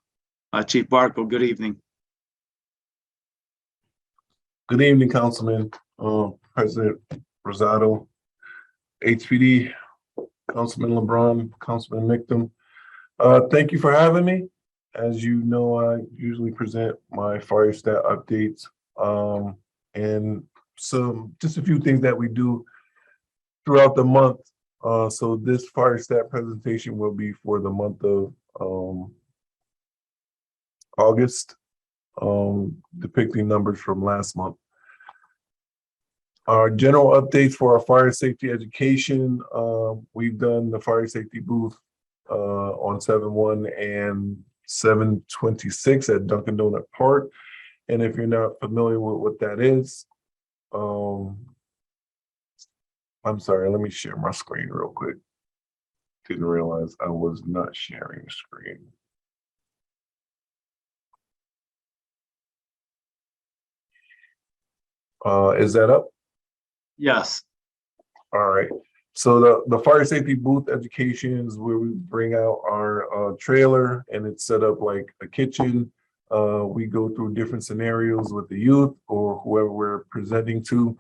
Chief Barco, good evening. Good evening, Councilman, President Rosado, HPD, Councilman LeBron, Councilman Mictum. Thank you for having me. As you know, I usually present my Firestat updates and just a few things that we do throughout the month. So this Firestat presentation will be for the month of August, depicting numbers from last month. Our general updates for our fire safety education. We've done the fire safety booth on 7-1 and 7/26 at Dunkin' Donut Park. And if you're not familiar with what that is, I'm sorry, let me share my screen real quick. didn't realize I was not sharing the screen. Is that up? Yes. All right. So the fire safety booth education is where we bring out our trailer, and it's set up like a kitchen. We go through different scenarios with the youth or whoever we're presenting to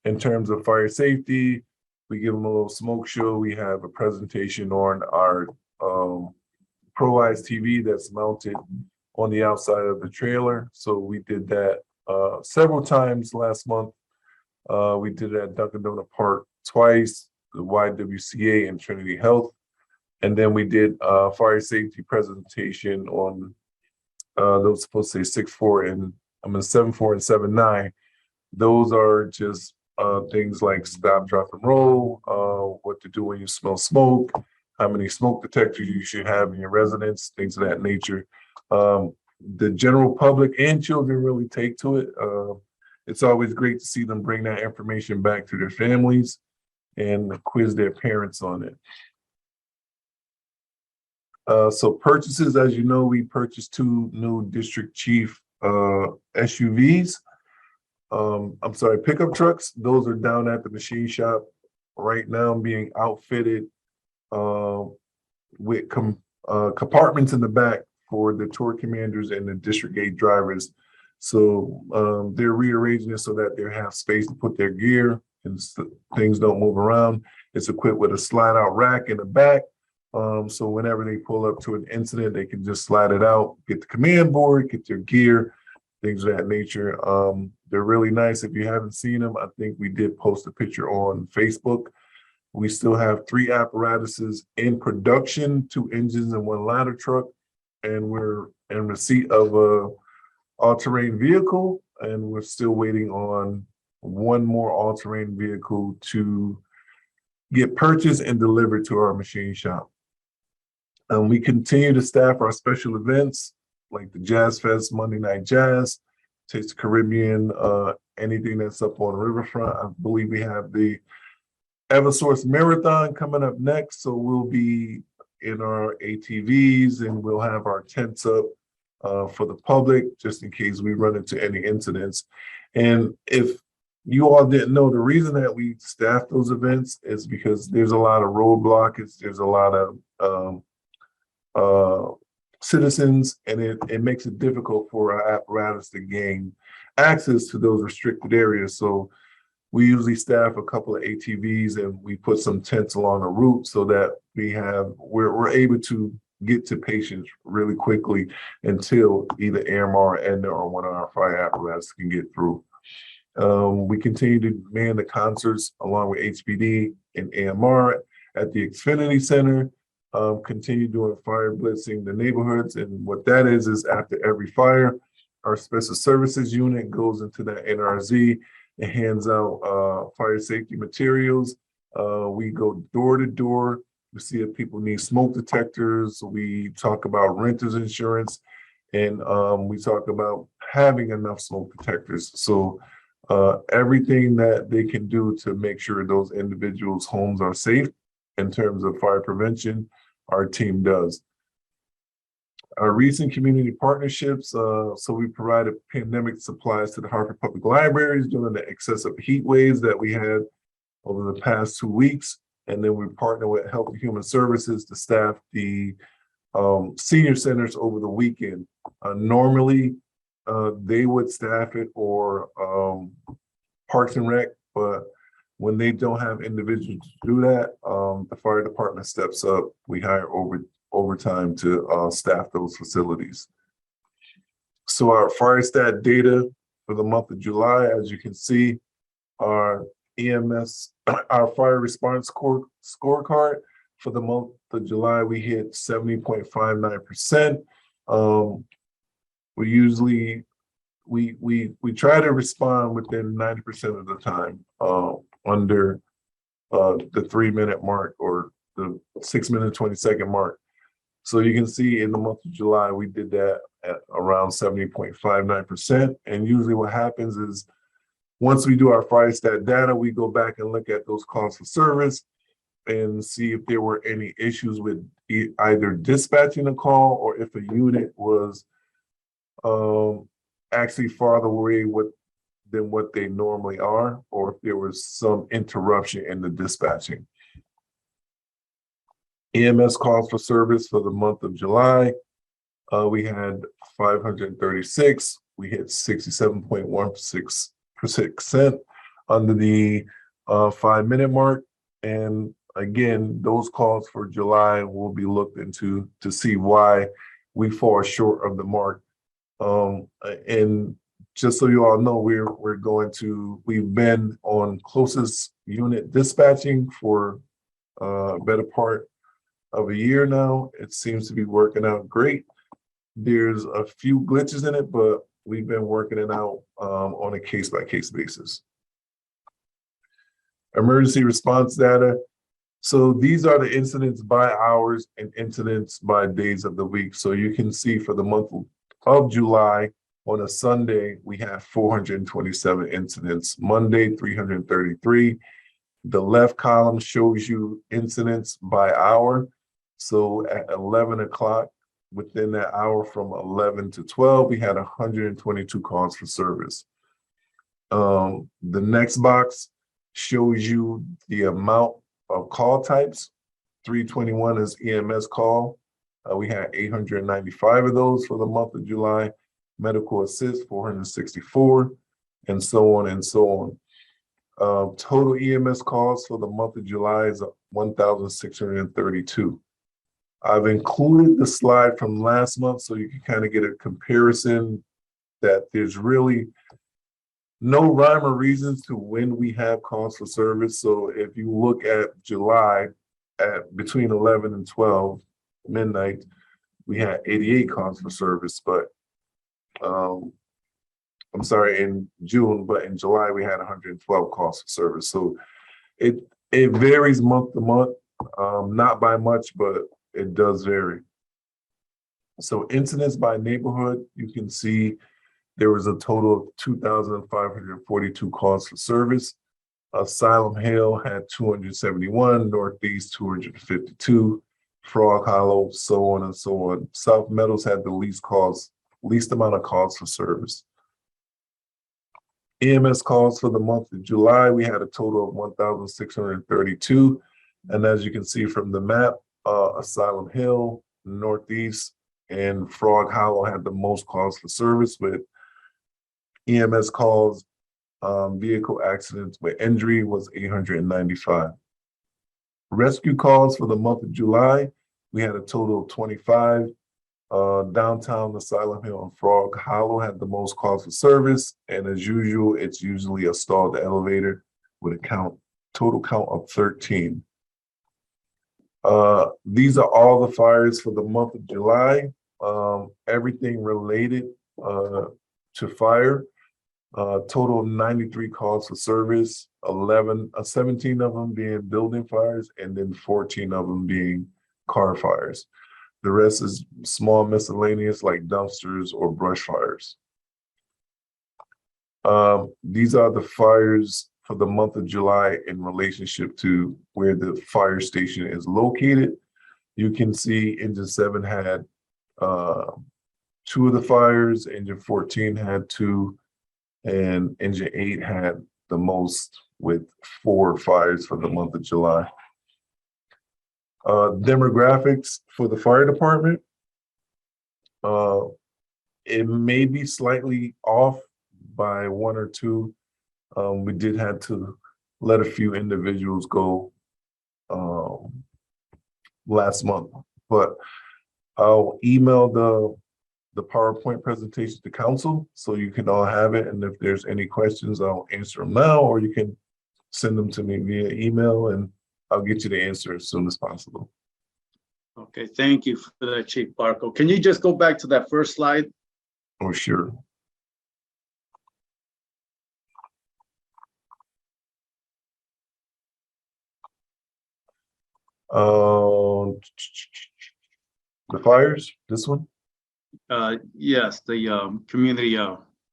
in terms of fire safety. We give them a little smoke show. We have a presentation on our ProEyes TV that's mounted on the outside of the trailer. So we did that several times last month. We did it at Dunkin' Donut Park twice, the YWCA and Trinity Health. And then we did a fire safety presentation on those supposed to say 6-4 and 7-4 and 7-9. Those are just things like stop, drop, and roll, what to do when you smell smoke, how many smoke detectors you should have in your residence, things of that nature. The general public and children really take to it. It's always great to see them bring that information back to their families and quiz their parents on it. So purchases, as you know, we purchased 2 new district chief SUVs. I'm sorry, pickup trucks. Those are down at the machine shop right now, being outfitted with compartments in the back for the tour commanders and the district gate drivers. So they're rearranging it so that they have space to put their gear and things don't move around. It's equipped with a slide out rack in the back. So whenever they pull up to an incident, they can just slide it out, get the command board, get their gear, things of that nature. They're really nice. If you haven't seen them, I think we did post a picture on Facebook. We still have 3 apparatuses in production, 2 engines and 1 ladder truck. And we're in receipt of a all-terrain vehicle, and we're still waiting on 1 more all-terrain vehicle to get purchased and delivered to our machine shop. We continue to staff our special events like the Jazz Fest, Monday Night Jazz, Taste of Caribbean, anything that's up on the riverfront. I believe we have the Eversource Marathon coming up next, so we'll be in our ATVs and we'll have our tents up for the public just in case we run into any incidents. And if you all didn't know, the reason that we staff those events is because there's a lot of roadblocks, there's a lot of citizens, and it makes it difficult for our apparatus to gain access to those restricted areas. So we usually staff a couple of ATVs and we put some tents along the route so that we're able to get to patients really quickly until either AMR, EDNA, or one of our fire apparatus can get through. We continue to man the concerts along with HPD and AMR at the Xfinity Center. Continue doing fire blitzing the neighborhoods, and what that is after every fire, our special services unit goes into that NRZ and hands out fire safety materials. We go door to door. We see if people need smoke detectors. We talk about renter's insurance, and we talk about having enough smoke detectors. So everything that they can do to make sure those individuals' homes are safe in terms of fire prevention, our team does. Our recent community partnerships, so we provided pandemic supplies to the Hartford Public Libraries during the excessive heat waves that we had over the past 2 weeks. And then we partner with Health and Human Services to staff the senior centers over the weekend. Normally, they would staff it or Parks and Rec, but when they don't have individuals to do that, the fire department steps up. We hire overtime to staff those facilities. So our Firestat data for the month of July, as you can see, our EMS, our fire response scorecard for the month of July, we hit 70.59%. We usually, we try to respond within 90% of the time, under the 3-minute mark or the 6-minute 20-second mark. So you can see in the month of July, we did that at around 70.59%. And usually what happens is once we do our Firestat data, we go back and look at those calls for service. and see if there were any issues with either dispatching a call or if a unit was actually farther away than what they normally are, or if there was some interruption in the dispatching. EMS calls for service for the month of July, we had 536. We hit 67.16% under the 5-minute mark. And again, those calls for July will be looked into to see why we fall short of the mark. And just so you all know, we've been on closest unit dispatching for a better part of a year now. It seems to be working out great. There's a few glitches in it, but we've been working it out on a case-by-case basis. Emergency response data. So these are the incidents by hours and incidents by days of the week. So you can see for the month of July, on a Sunday, we have 427 incidents. Monday, 333. The left column shows you incidents by hour. So at 11 o'clock, within that hour from 11 to 12, we had 122 calls for service. The next box shows you the amount of call types. 321 is EMS call. We had 895 of those for the month of July. Medical assist, 464, and so on and so on. Total EMS calls for the month of July is 1,632. I've included the slide from last month so you can kind of get a comparison that there's really no rhyme or reason to when we have calls for service. So if you look at July at between 11 and 12 midnight, we had 88 calls for service, but I'm sorry, in June, but in July we had 112 calls for service. So it varies month to month, not by much, but it does vary. So incidents by neighborhood, you can see there was a total of 2,542 calls for service. Asylum Hill had 271, Northeast 252, Frog Hollow, so on and so on. South Meadows had the least amount of calls for service. EMS calls for the month of July, we had a total of 1,632. And as you can see from the map, Asylum Hill, Northeast, and Frog Hollow had the most calls for service with EMS calls. Vehicle accidents with injury was 895. Rescue calls for the month of July, we had a total of 25. Downtown Asylum Hill and Frog Hollow had the most calls for service, and as usual, it's usually a stalled elevator with a total count of 13. These are all the fires for the month of July. Everything related to fire. Total of 93 calls for service, 17 of them being building fires, and then 14 of them being car fires. The rest is small miscellaneous like dumpsters or brush fires. These are the fires for the month of July in relationship to where the fire station is located. You can see engine 7 had 2 of the fires, engine 14 had 2, and engine 8 had the most with 4 fires for the month of July. Demographics for the fire department. It may be slightly off by 1 or 2. We did have to let a few individuals go last month, but I'll email the PowerPoint presentation to council so you can all have it. And if there's any questions, I'll answer them now, or you can send them to me via email and I'll get you the answer as soon as possible. Okay, thank you for that, Chief Barco. Can you just go back to that first slide? Oh, sure. The fires, this one? Yes, the community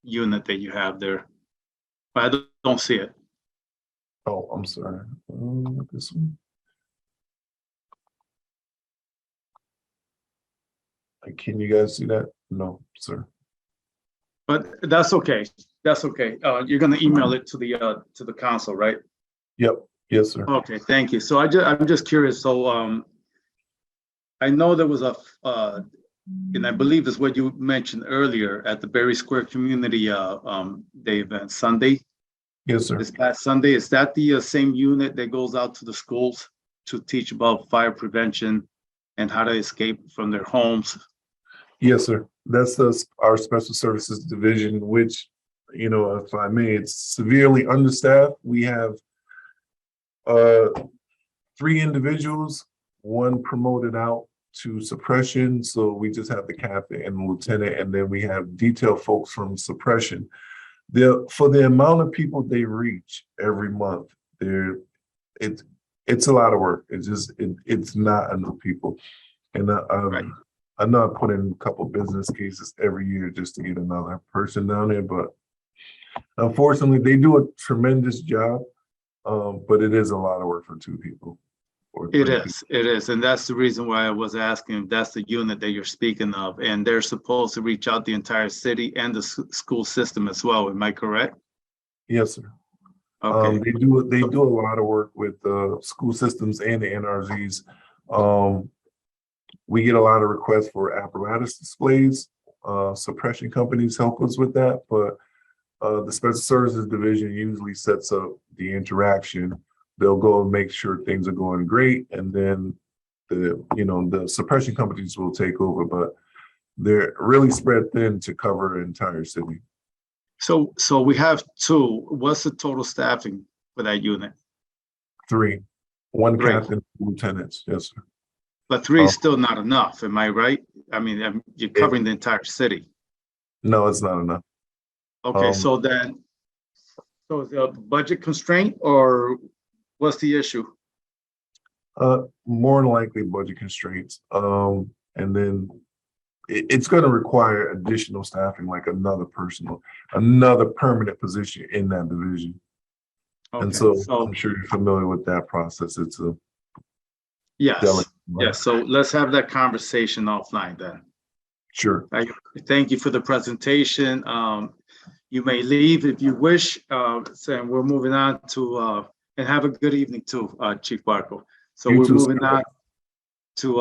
unit that you have there. I don't see it. Oh, I'm sorry. This one. Can you guys see that? No, sir. But that's okay. That's okay. You're gonna email it to the council, right? Yep. Yes, sir. Okay, thank you. So I'm just curious. So I know there was and I believe is what you mentioned earlier at the Berry Square Community Day event Sunday. Yes, sir. This past Sunday, is that the same unit that goes out to the schools to teach about fire prevention and how to escape from their homes? Yes, sir. That's our special services division, which, if I may, it's severely understaffed. We have 3 individuals, 1 promoted out to suppression. So we just have the captain and the lieutenant, and then we have detail folks from suppression. For the amount of people they reach every month, it's a lot of work. It's not enough people. And Right. I know I put in a couple business cases every year just to get another person down there, but unfortunately they do a tremendous job. But it is a lot of work for 2 people. Or 3 It is. And that's the reason why I was asking if that's the unit that you're speaking of. And they're supposed to reach out the entire city and the school system as well. Am I correct? Yes, sir. Okay. They do a lot of work with school systems and the NRZs. We get a lot of requests for apparatus displays. Suppression companies help us with that, but the special services division usually sets up the interaction. They'll go and make sure things are going great, and then the suppression companies will take over, but they're really spread thin to cover an entire city. So we have 2. What's the total staffing for that unit? 3, 1 Great. captain, lieutenants. Yes, sir. But 3 is still not enough. Am I right? I mean, you're covering the entire city. No, it's not enough. Okay, so is it a budget constraint or what's the issue? More than likely budget constraints. And then it's going to require additional staffing, like another permanent position in that division. Okay, And so I'm sure you're familiar with that process. It's a yes, delicate. yes. So let's have that conversation offline then. Sure. Thank you for the presentation. You may leave if you wish. And we're moving on to and have a good evening too, Chief Barco. So You we're too, moving sir. on to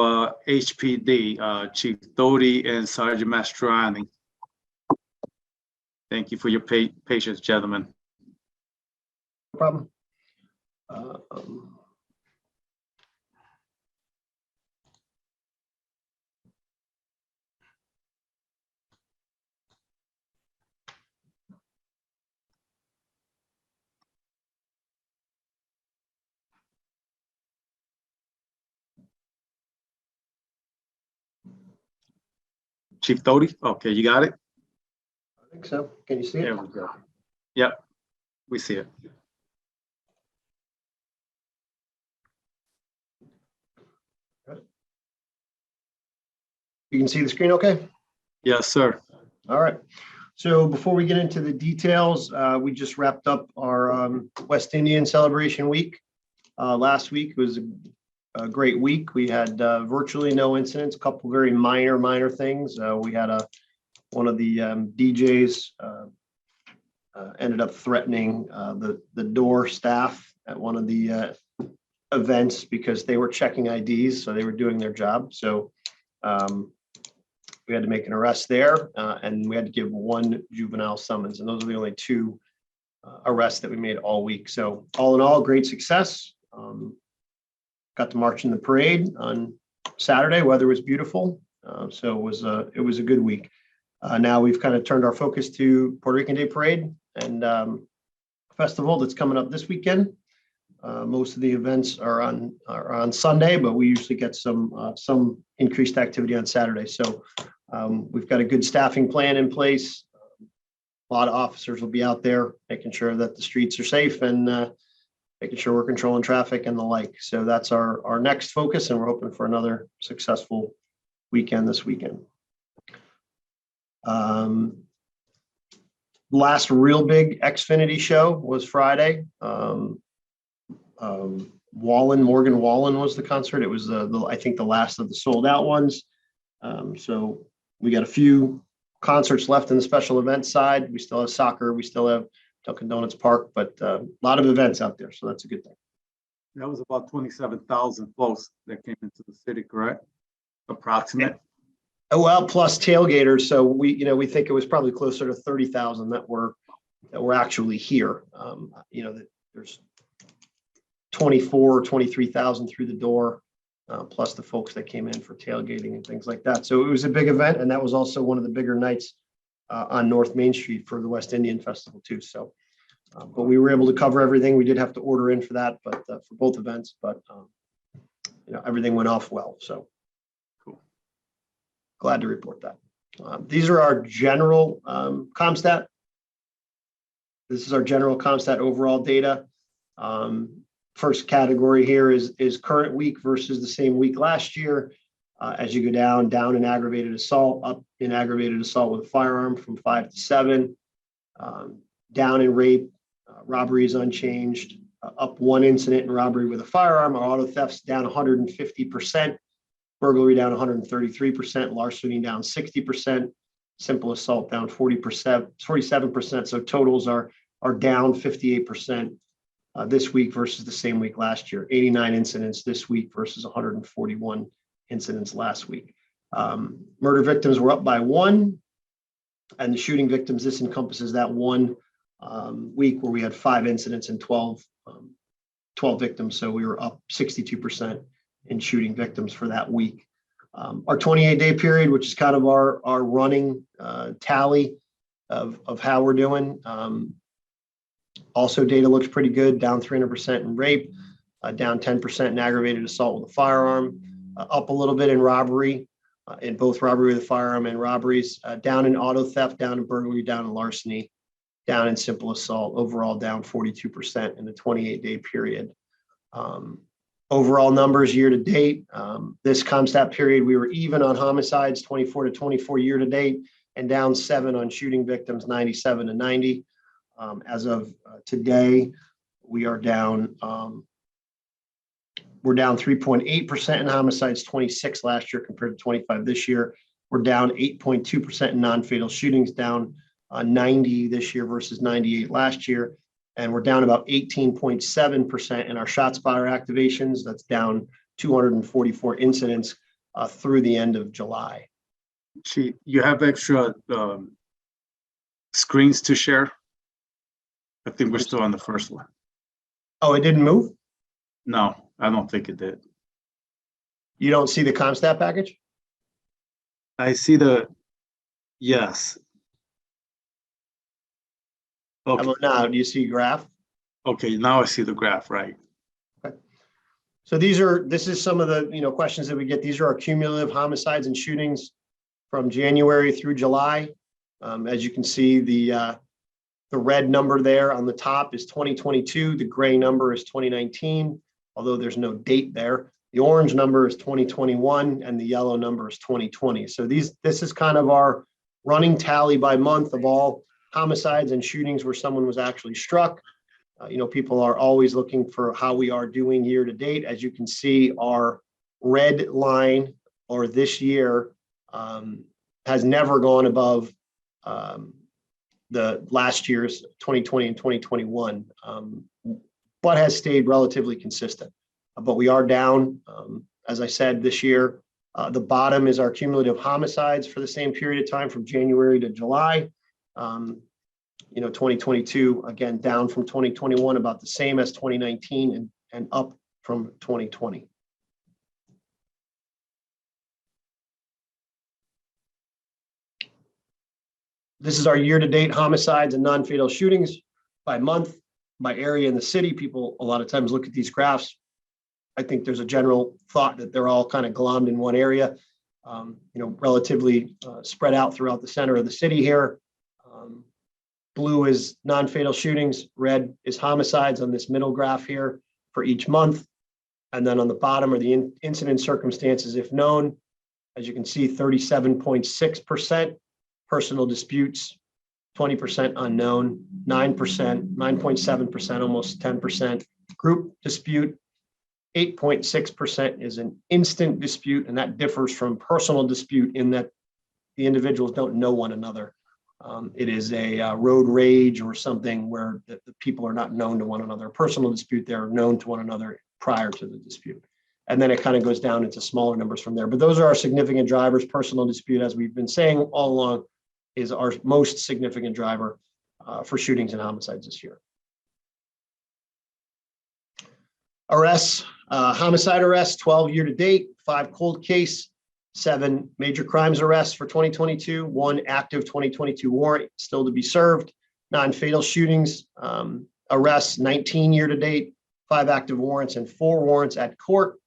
HPD, Chief Doty and Sergeant Mastrani. Thank you for your patience, gentlemen. No problem. Chief Doty, okay, you got it? I think so. Can you see it? There we go. Yep, we see it. You can see the screen okay? Yes, sir. All right. So before we get into the details, we just wrapped up our West Indian Celebration Week. Last week was a great week. We had virtually no incidents, a couple very minor things. We had one of the DJs ended up threatening the door staff at one of the events because they were checking IDs, so they were doing their job. So we had to make an arrest there, and we had to give 1 juvenile summons, and those are the only 2 arrests that we made all week. So all in all, great success. Got to march in the parade on Saturday. Weather was beautiful, so it was a good week. Now we've kind of turned our focus to Puerto Rican Day Parade and festival that's coming up this weekend. Most of the events are on Sunday, but we usually get some increased activity on Saturday. So we've got a good staffing plan in place. A lot of officers will be out there making sure that the streets are safe and making sure we're controlling traffic and the like. So that's our next focus, and we're hoping for another successful weekend this weekend. Last real big Xfinity show was Friday. Morgan Wallen was the concert. It was I think the last of the sold out ones. So we got a few concerts left in the special events side. We still have soccer. We still have Dunkin' Donuts Park, but a lot of events out there. So that's a good thing. That was about 27,000 folks that came into the city, correct? Approximate. Oh, well, plus tailgaters. So we think it was probably closer to 30,000 that were actually here. That there's 23,000 through the door, plus the folks that came in for tailgating and things like that. So it was a big event, and that was also one of the bigger nights on North Main Street for the West Indian Festival too. So, but we were able to cover everything. We did have to order in for that, but for both events, but everything went off well. So cool. Glad to report that. These are our general CompStat. This is our general CompStat overall data. First category here is current week versus the same week last year. As you go down in aggravated assault, up in aggravated assault with a firearm from 5 to 7, down in rape, robbery is unchanged, up 1 incident in robbery with a firearm. Our auto thefts down 150%, burglary down 133%, larceny down 60%, simple assault down 47%. So totals are down 58% this week versus the same week last year. 89 incidents this week versus 141 incidents last week. Murder victims were up by 1, and the shooting victims, this encompasses that 1 week where we had 5 incidents and 12 victims. So we were up 62% in shooting victims for that week. Our 28-day period, which is kind of our running tally of how we're doing. Also, data looks pretty good, down 300% in rape, down 10% in aggravated assault with a firearm, up a little bit in robbery, in both robbery with a firearm and robberies, down in auto theft, down in burglary, down in larceny, down in simple assault, overall down 42% in the 28-day period. Overall numbers year to date, this CompStat period, we were even on homicides, 24 to 24 year to date, and down 7 on shooting victims, 97 to 90. As of today, we are down. We're down 3.8% in homicides, 26 last year compared to 25 this year. We're down 8.2% in non-fatal shootings, down 90 this year versus 98 last year. And we're down about 18.7% in our ShotSpotter activations. That's down 244 incidents through the end of July. Chief, you have extra screens to share? I think we're still on the first one. Oh, it didn't move? No, I don't think it did. You don't see the CompStat package? I see yes. How Okay. about now? Do you see a graph? Okay, now I see the graph, right? Okay. So this is some of the questions that we get. These are our cumulative homicides and shootings from January through July. As you can see, the red number there on the top is 2022. The gray number is 2019, although there's no date there. The orange number is 2021, and the yellow number is 2020. So this is kind of our running tally by month of all homicides and shootings where someone was actually struck. People are always looking for how we are doing year to date. As you can see, our red line, or this year, has never gone above the last year's 2020 and 2021, but has stayed relatively consistent. But we are down, as I said, this year. The bottom is our cumulative homicides for the same period of time from January to July. 2022, again, down from 2021, about the same as 2019 and up from 2020. This is our year-to-date homicides and non-fatal shootings by month, by area in the city. People a lot of times look at these graphs. I think there's a general thought that they're all kind of glommed in one area, relatively spread out throughout the center of the city here. Blue is non-fatal shootings, red is homicides on this middle graph here for each month. And then on the bottom are the incident circumstances if known. As you can see, 37.6% personal disputes, 20% unknown, 9%, 9.7%, almost 10% group dispute, 8.6% is an instant dispute, and that differs from personal dispute in that the individuals don't know one another. It is a road rage or something where the people are not known to one another. A personal dispute, they're known to one another prior to the dispute. And then it kind of goes down into smaller numbers from there. But those are our significant drivers. Personal dispute, as we've been saying all along, is our most significant driver for shootings and homicides this year. Arrests, homicide arrests, 12 year to date, 5 cold case, 7 major crimes arrests for 2022, 1 active 2022 warrant still to be served, non-fatal shootings arrests, 19 year to date, 5 active warrants and 4 warrants at court.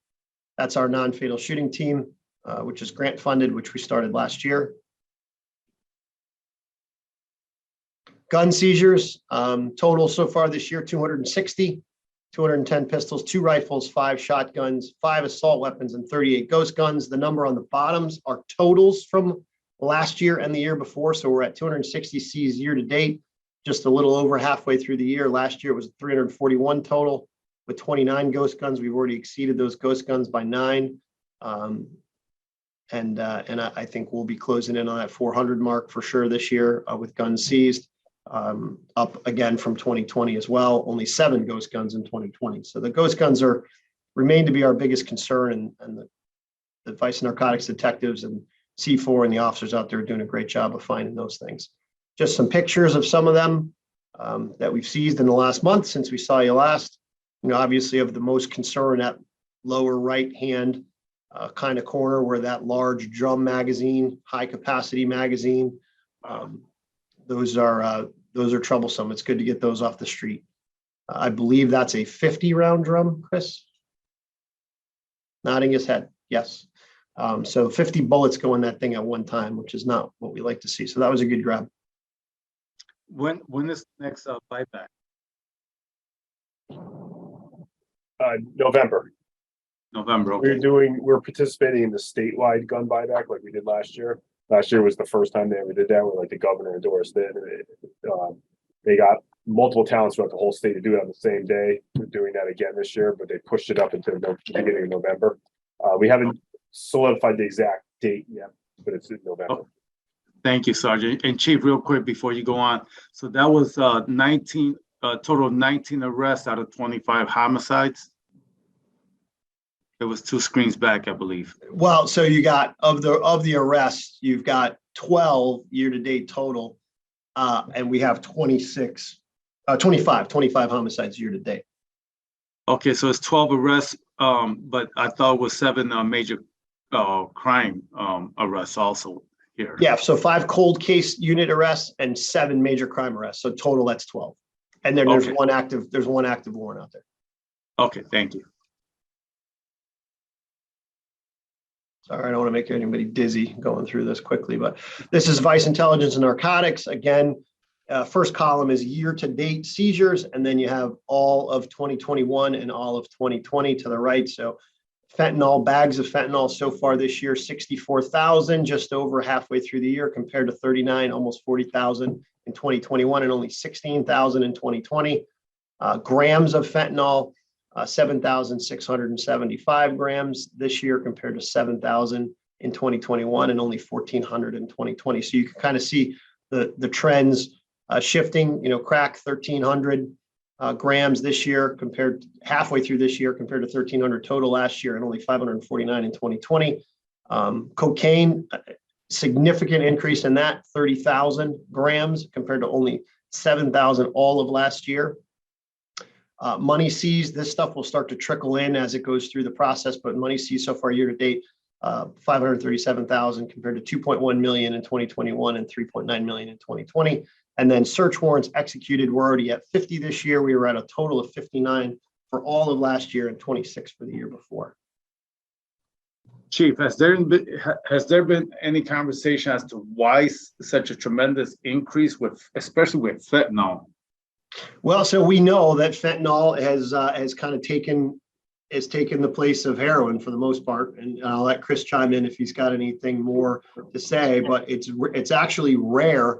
That's our non-fatal shooting team, which is grant funded, which we started last year. Gun seizures, total so far this year, 260, 210 pistols, 2 rifles, 5 shotguns, 5 assault weapons, and 38 ghost guns. The number on the bottoms are totals from last year and the year before. So we're at 260 seized year to date, just a little over halfway through the year. Last year it was 341 total with 29 ghost guns. We've already exceeded those ghost guns by 9. And I think we'll be closing in on that 400 mark for sure this year with guns seized. Up again from 2020 as well, only 7 ghost guns in 2020. So the ghost guns remain to be our biggest concern, and the vice narcotics detectives and C4 and the officers out there are doing a great job of finding those things. Just some pictures of some of them that we've seized in the last month since we saw you last. You know, obviously of the most concern at lower right hand kind of corner where that large drum magazine, high capacity magazine, those are troublesome. It's good to get those off the street. I believe that's a 50 round drum, Chris. Nodding his head. Yes. So 50 bullets go in that thing at one time, which is not what we like to see. So that was a good grab. When is the next buyback? November. November. Okay. We're participating in the statewide gun buyback like we did last year. Last year was the first time they ever did that, where like the governor endorsed it. They got multiple towns throughout the whole state to do it on the same day. We're doing that again this year, but they pushed it up until the beginning of November. We haven't solidified the exact date yet, but it's in November. Oh, thank you, Sergeant. And Chief, real quick before you go on. So that was 19, total of 19 arrests out of 25 homicides. It was 2 screens back, I believe. Well, so you got of the arrests, you've got 12 year to date total, and we have 25 homicides year to date. Okay, so it's 12 arrests, but I thought it was 7 major crime arrests also here. Yeah, so 5 cold case unit arrests and 7 major crime arrests. So total that's 12. And then there's one active warrant out there. Okay, thank you. Sorry, I don't want to make anybody dizzy going through this quickly, but this is Vice Intelligence and Narcotics. Again, first column is year-to-date seizures, and then you have all of 2021 and all of 2020 to the right. So fentanyl, bags of fentanyl so far this year, 64,000, just over halfway through the year compared to 39, almost 40,000 in 2021 and only 16,000 in 2020. Grams of fentanyl, 7,675 grams this year compared to 7,000 in 2021 and only 1,400 in 2020. So you can kind of see the trends shifting. You know, crack 1,300 grams this year compared halfway through this year compared to 1,300 total last year and only 549 in 2020. Cocaine, significant increase in that, 30,000 grams compared to only 7,000 all of last year. Money seized, this stuff will start to trickle in as it goes through the process, but money seized so far year to date, 537,000 compared to 2.1 million in 2021 and 3.9 million in 2020. And then search warrants executed, we're already at 50 this year. We were at a total of 59 for all of last year and 26 for the year before. Chief, has there been any conversation as to why such a tremendous increase especially with fentanyl? Well, so we know that fentanyl has kind of taken the place of heroin for the most part, and I'll let Chris chime in if he's got anything more to say. But it's actually rare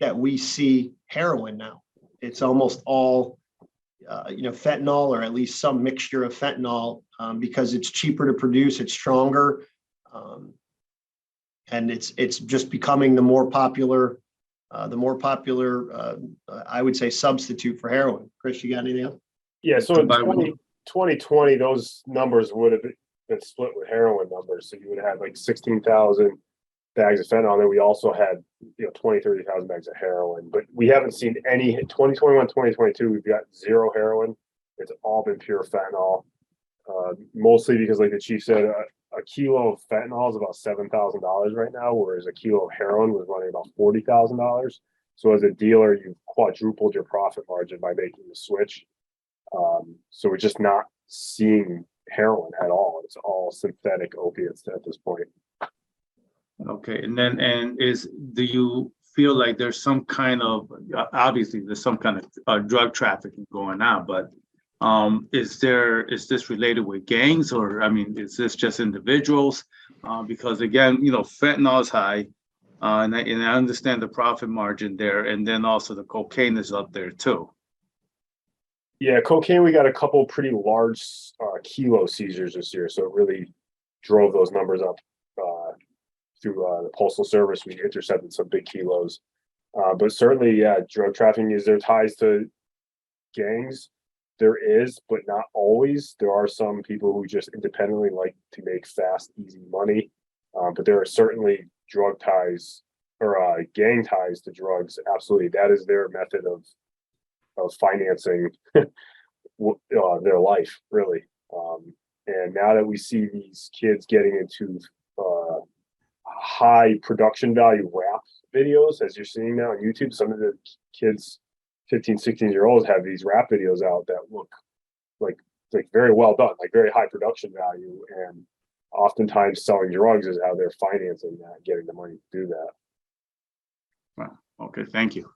that we see heroin now. It's almost all fentanyl, or at least some mixture of fentanyl, because it's cheaper to produce, it's stronger, and it's just becoming the more popular, I would say, substitute for heroin. Chris, you got anything else? Yeah, so in By 2020, those numbers would have been split with heroin numbers. So you would have had like 16,000 bags of fentanyl. And then we also had 20, 30,000 bags of heroin. But we haven't seen any 2021, 2022. We've got zero heroin. It's all been pure fentanyl. Mostly because, like the chief said, a kilo of fentanyl is about $7,000 right now, whereas a kilo of heroin was running about $40,000. So as a dealer, you've quadrupled your profit margin by making the switch. So we're just not seeing heroin at all. It's all synthetic opiates at this point. Okay, do you feel like there's some kind of, obviously there's some kind of drug trafficking going on, but is this related with gangs, or, I mean, is this just individuals? Because again, fentanyl is high, and I understand the profit margin there, and then also the cocaine is up there too. Yeah, cocaine, we got a couple pretty large kilo seizures this year, so it really drove those numbers up through the Postal Service. We intercepted some big kilos. But certainly, yeah, drug trafficking, is there ties to gangs? There is, but not always. There are some people who just independently like to make fast, easy money. But there are certainly drug ties or gang ties to drugs. Absolutely. That is their method of financing their life, really. And now that we see these kids getting into high production value rap videos, as you're seeing now on YouTube, some of the kids, 15, 16-year-olds, have these rap videos out that look like very well done, like very high production value. And oftentimes selling drugs is how they're financing that, getting the money to do that. Wow. Okay, thank you.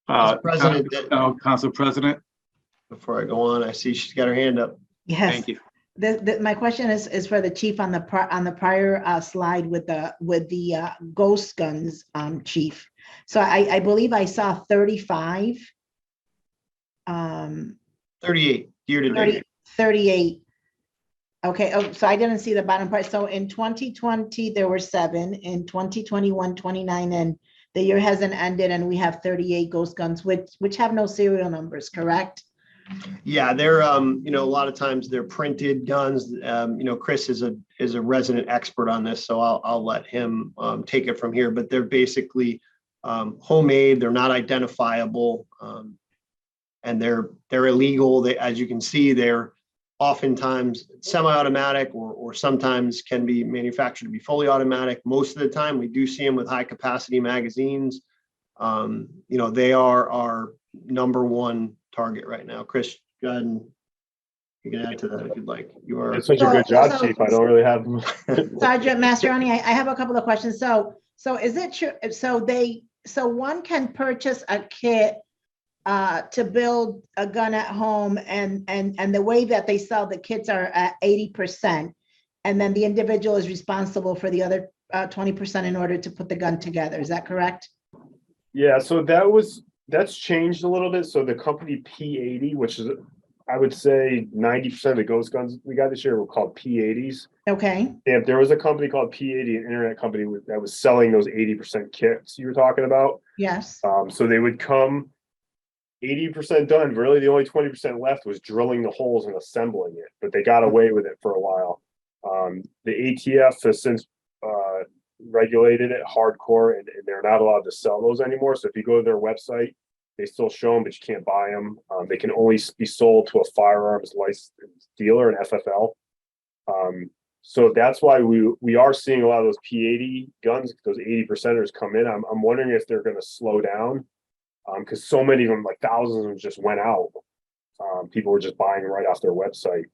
Council President, Before I go on, I see she's got her hand up. Yes. thank you. My question is for the chief on the prior slide with the ghost guns, chief. So I believe I saw 35. 38 year to date. 38. Okay. Oh, so I didn't see the bottom part. So in 2020 there were 7. In 2021, 29, and the year hasn't ended, and we have 38 ghost guns, which have no serial numbers, correct? Yeah, they're a lot of times they're printed guns. Chris is a resident expert on this, so I'll let him take it from here. But they're basically homemade. They're not identifiable, and they're illegal. As you can see, they're oftentimes semi-automatic, or sometimes can be manufactured to be fully automatic. Most of the time, we do see them with high capacity magazines. They are our number one target right now. Chris, go ahead and you can add to that if you'd like. You are It's such a good job, Chief. I don't really have Sergeant Mastriani, I have a couple of questions. So is it true? So one can purchase a kit to build a gun at home, and the way that they sell the kits are at 80%, and then the individual is responsible for the other 20% in order to put the gun together. Is that correct? Yeah, so that's changed a little bit. So the company P80, which is, I would say 90% of the ghost guns we got this year were called P80s. Okay. And there was a company called P80, an internet company that was selling those 80% kits you were talking about. Yes. So they would come 80% done. Really, the only 20% left was drilling the holes and assembling it, but they got away with it for a while. The ATF has since regulated it hardcore, and they're not allowed to sell those anymore. So if you go to their website, they still show them, but you can't buy them. They can only be sold to a firearms licensed dealer, an FFL. So that's why we are seeing a lot of those P80 guns, those 80%ers come in. I'm wondering if they're going to slow down, because so many of them, like thousands of them, just went out. People were just buying right off their website.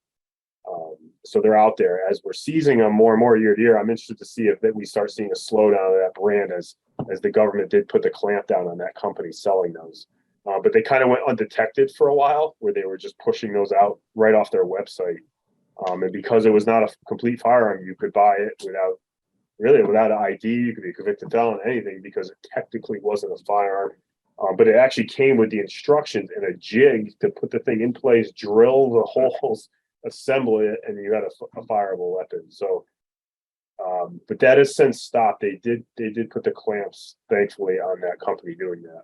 So they're out there. As we're seizing them more and more year to year, I'm interested to see if we start seeing a slowdown of that brand as the government did put the clamp down on that company selling those. But they kind of went undetected for a while, where they were just pushing those out right off their website. And because it was not a complete firearm, you could buy it without an ID. You could be a convicted felon, anything, because it technically wasn't a firearm. But it actually came with the instructions and a jig to put the thing in place, drill the holes, assemble it, and you had a fireable weapon. So, but that has since stopped. They did put the clamps, thankfully, on that company doing that.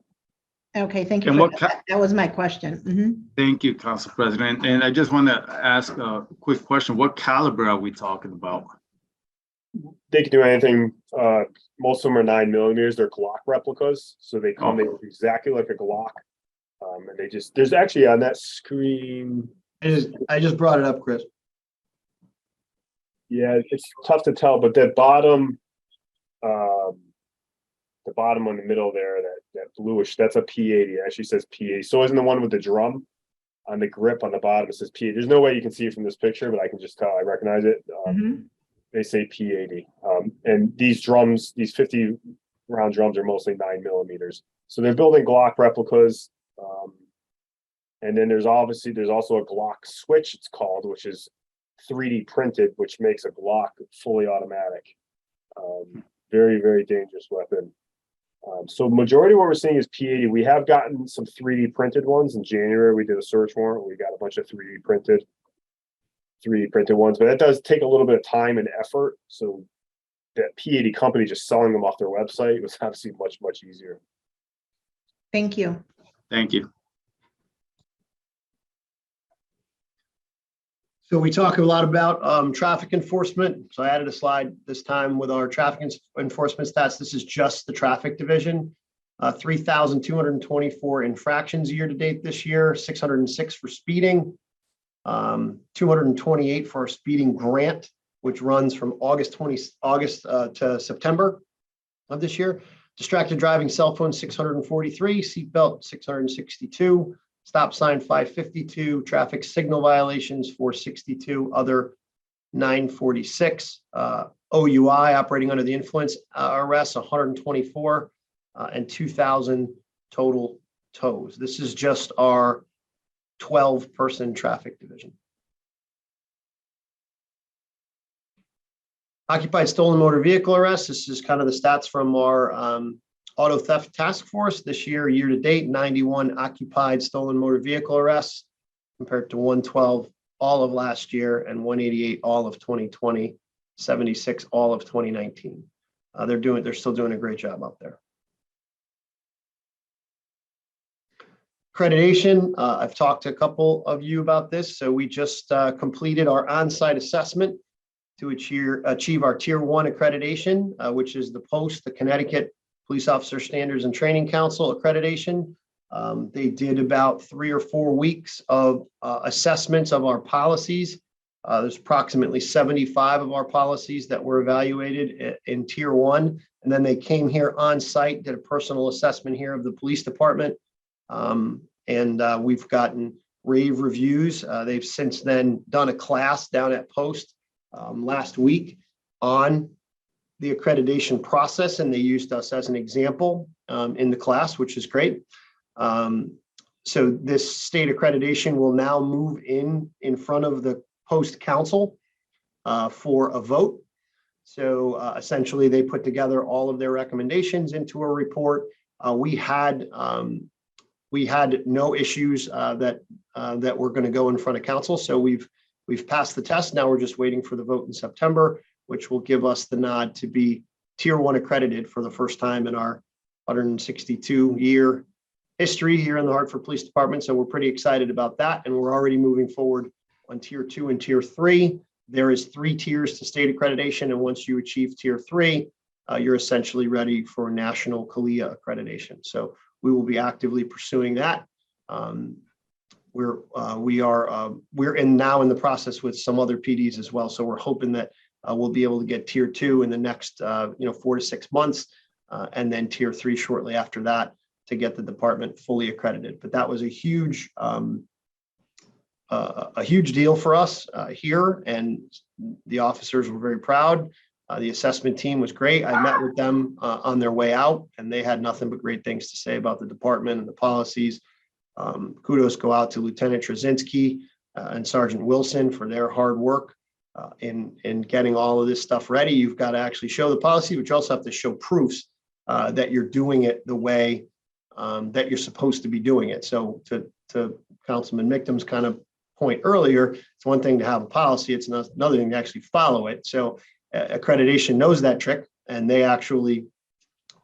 Okay, thank you. And for what that. That was my question. Mhm. Thank you, Council President. And I just want to ask a quick question. What caliber are we talking about? They can do anything. Most of them are 9mm. They're Glock replicas, so they come in exactly like a Glock. And there's actually on that screen. I just brought it up, Chris. Yeah, it's tough to tell, but that bottom, the bottom in the middle there, that bluish, that's a P80. It actually says P80. So isn't the one with the drum on the grip on the bottom? It says P80. There's no way you can see it from this picture, but I can just tell. I recognize it. They say P80. And these drums, these 50-round drums, are mostly 9mm. So they're building Glock replicas. And then there's also a Glock switch, it's called, which is 3D printed, which makes a Glock fully automatic. Very, very dangerous weapon. So majority of what we're seeing is P80. We have gotten some 3D printed ones. In January, we did a search warrant. We got a bunch of 3D printed ones, but that does take a little bit of time and effort. So that P80 company just selling them off their website was obviously much, much easier. Thank you. Thank you. So we talk a lot about traffic enforcement. So I added a slide this time with our traffic enforcement stats. This is just the traffic division. 3,224 infractions year to date this year, 606 for speeding, 228 for our speeding grant, which runs from August to September of this year. Distracted driving, cell phone 643, seatbelt 662. Stop sign 552, traffic signal violations 462, other 946, OUI, operating under the influence, arrests 124, and 2,000 total tows. This is just our 12-person traffic division. Occupied stolen motor vehicle arrests. This is kind of the stats from our auto theft task force. This year to date, 91 occupied stolen motor vehicle arrests compared to 112 all of last year and 188 all of 2020, 76 all of 2019. They're still doing a great job out there. Accreditation, I've talked to a couple of you about this. So we just completed our on-site assessment to achieve our Tier 1 accreditation, which is the Connecticut Police Officer Standards and Training Council accreditation. They did about 3 or 4 weeks of assessments of our policies. There's approximately 75 of our policies that were evaluated in Tier 1. And then they came here on site, did a personal assessment here of the police department. We've gotten rave reviews. They've since then done a class down at Post last week on the accreditation process, and they used us as an example in the class, which is great. So this state accreditation will now move in front of the Post Council for a vote. So essentially, they put together all of their recommendations into a report. We had no issues that were going to go in front of council. So we've passed the test. Now we're just waiting for the vote in September, which will give us the nod to be Tier 1 accredited for the first time in our 162-year history here in the Hartford Police Department. So we're pretty excited about that. And we're already moving forward on Tier 2 and Tier 3. There is 3 tiers to state accreditation. And once you achieve Tier 3, you're essentially ready for national CALIA accreditation. So we will be actively pursuing that. We're now in the process with some other PDs as well. So we're hoping that we'll be able to get Tier 2 in the next 4 to 6 months, and then Tier 3 shortly after that to get the department fully accredited. But that was a huge deal for us here, and the officers were very proud. The assessment team was great. I met with them on their way out, and they had nothing but great things to say about the department and the policies. Kudos go out to Lieutenant Trzynski and Sergeant Wilson for their hard work in getting all of this stuff ready. You've got to actually show the policy, but you also have to show proofs that you're doing it the way that you're supposed to be doing it. So to Councilman Mictum's kind of point earlier, it's one thing to have a policy, it's another thing to actually follow it. So accreditation knows that trick, and they actually,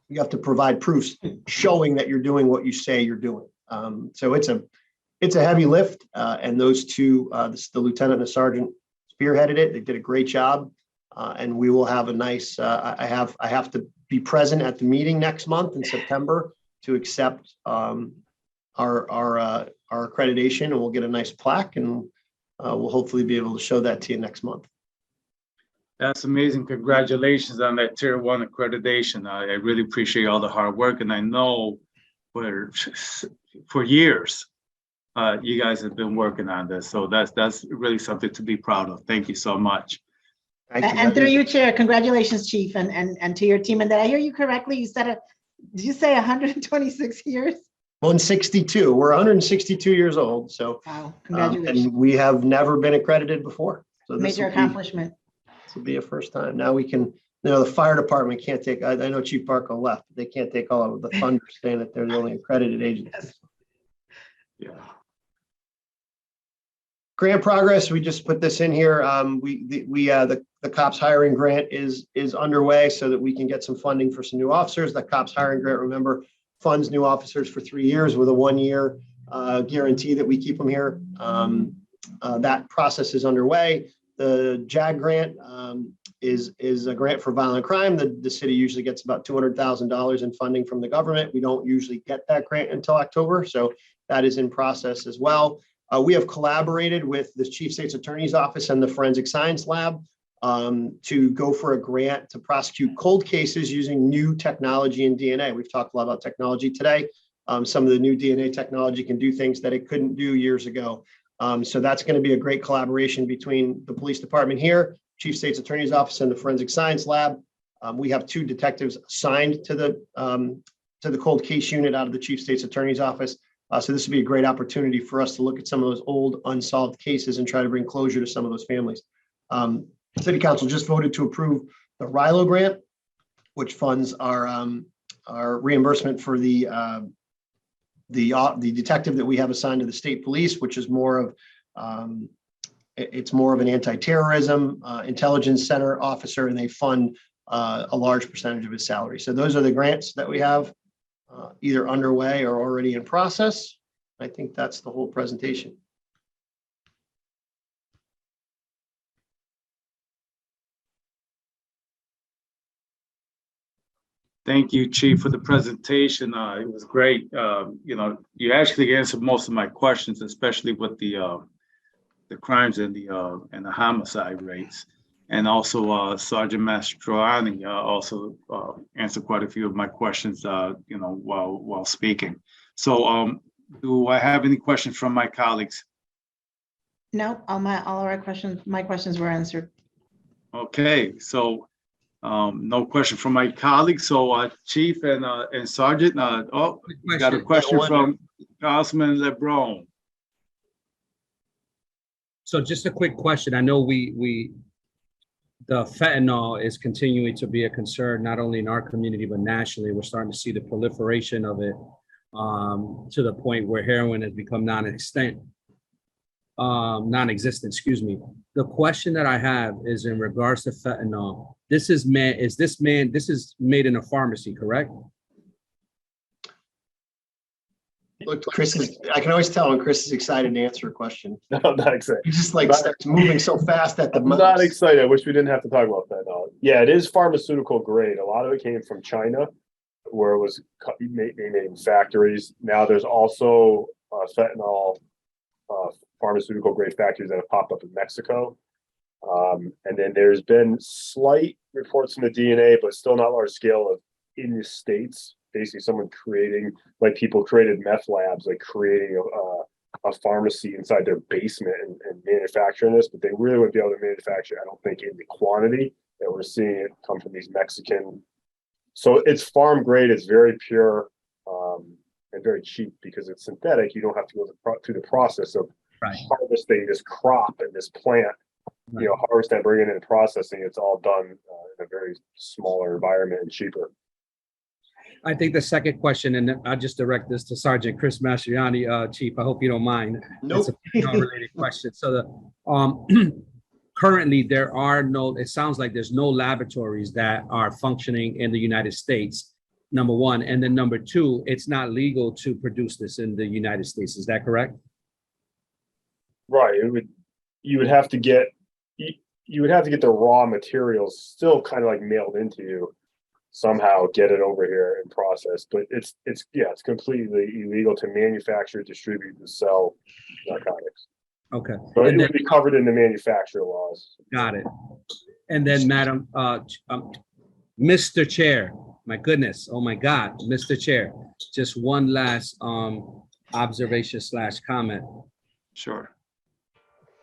you have to provide proofs showing that you're doing what you say you're doing. So it's a heavy lift, and those two, the lieutenant and the sergeant spearheaded it. They did a great job, and we will have a nice. I have to be present at the meeting next month in September to accept our accreditation, and we'll get a nice plaque, and we'll hopefully be able to show that to you next month. That's amazing. Congratulations on that Tier 1 accreditation. I really appreciate all the hard work, and I know for years you guys have been working on this. So that's really something to be proud of. Thank you so much. Thank you. And through you, Chair, congratulations, Chief, and to your team. And did I hear you correctly? You said did you say 126 years? 162. We're 162 years old. So Wow, congratulations. and we have never been accredited before. So Major accomplishment. This will be a first time. Now we can, the fire department can't take, I know Chief Barco left, but they can't take all of the thunder saying that they're the only accredited agency. Yes. Yeah. Grant progress, we just put this in here. The cops hiring grant is underway so that we can get some funding for some new officers. The cops hiring grant, remember, funds new officers for 3 years with a 1-year guarantee that we keep them here. That process is underway. The JAG grant is a grant for violent crime. The city usually gets about $200,000 in funding from the government. We don't usually get that grant until October, so that is in process as well. We have collaborated with the Chief State's Attorney's Office and the Forensic Science Lab to go for a grant to prosecute cold cases using new technology and DNA. We've talked a lot about technology today. Some of the new DNA technology can do things that it couldn't do years ago. So that's going to be a great collaboration between the police department here, Chief State's Attorney's Office, and the Forensic Science Lab. We have 2 detectives assigned to the cold case unit out of the Chief State's Attorney's Office. So this would be a great opportunity for us to look at some of those old unsolved cases and try to bring closure to some of those families. City Council just voted to approve the RILO grant, which funds our reimbursement for the detective that we have assigned to the state police, which is more of it's more of an anti-terrorism intelligence center officer, and they fund a large percentage of his salary. So those are the grants that we have either underway or already in process. I think that's the whole presentation. Thank you, Chief, for the presentation. It was great. You actually answered most of my questions, especially with the crimes and the homicide rates. And also Sergeant Mastroianni also answered quite a few of my questions, while speaking. So do I have any questions from my colleagues? No, all my questions were answered. Okay, so no question from my colleagues. So Chief and Sergeant, we got a question from Councilman LeBron. So just a quick question. I know the fentanyl is continuing to be a concern, not only in our community, but nationally. We're starting to see the proliferation of it to the point where heroin has become non-existent, excuse me. The question that I have is in regards to fentanyl. This is made in a pharmacy, correct? Look, I can always tell when Chris is excited to answer a question. No, I'm not excited. He just starts moving so fast at the I'm mouse. not excited. I wish we didn't have to talk about that. Yeah, it is pharmaceutical grade. A lot of it came from China, where it was made in factories. Now there's also fentanyl pharmaceutical grade factories that have popped up in Mexico. And then there's been slight reports from the DNA, but still not large scale in the States. Basically someone creating, like people created meth labs, like creating a pharmacy inside their basement and manufacturing this, but they really wouldn't be able to manufacture, I don't think, in the quantity that we're seeing it come from these Mexican. So it's farm grade, it's very pure and very cheap because it's synthetic. You don't have to go through the process of harvesting this crop and this plant, harvest and bring it in and processing. It's all done in a very smaller environment and cheaper. I think the second question, and I'll just direct this to Sergeant Chris Mastriani, Chief. I hope you don't mind. Nope. It's a related question. So currently there are no, it sounds like there's no laboratories that are functioning in the United States, number one. And then number two, it's not legal to produce this in the United States. Is that correct? Right. You would have to get the raw materials still kind of like mailed into you, somehow get it over here and process. But it's completely illegal to manufacture, distribute, and sell narcotics. Okay. But And it then, would be covered in the manufacturer laws. got it. And then, Madam, Mr. Chair, my goodness, oh my God, Mr. Chair, just one last observation / comment. Sure.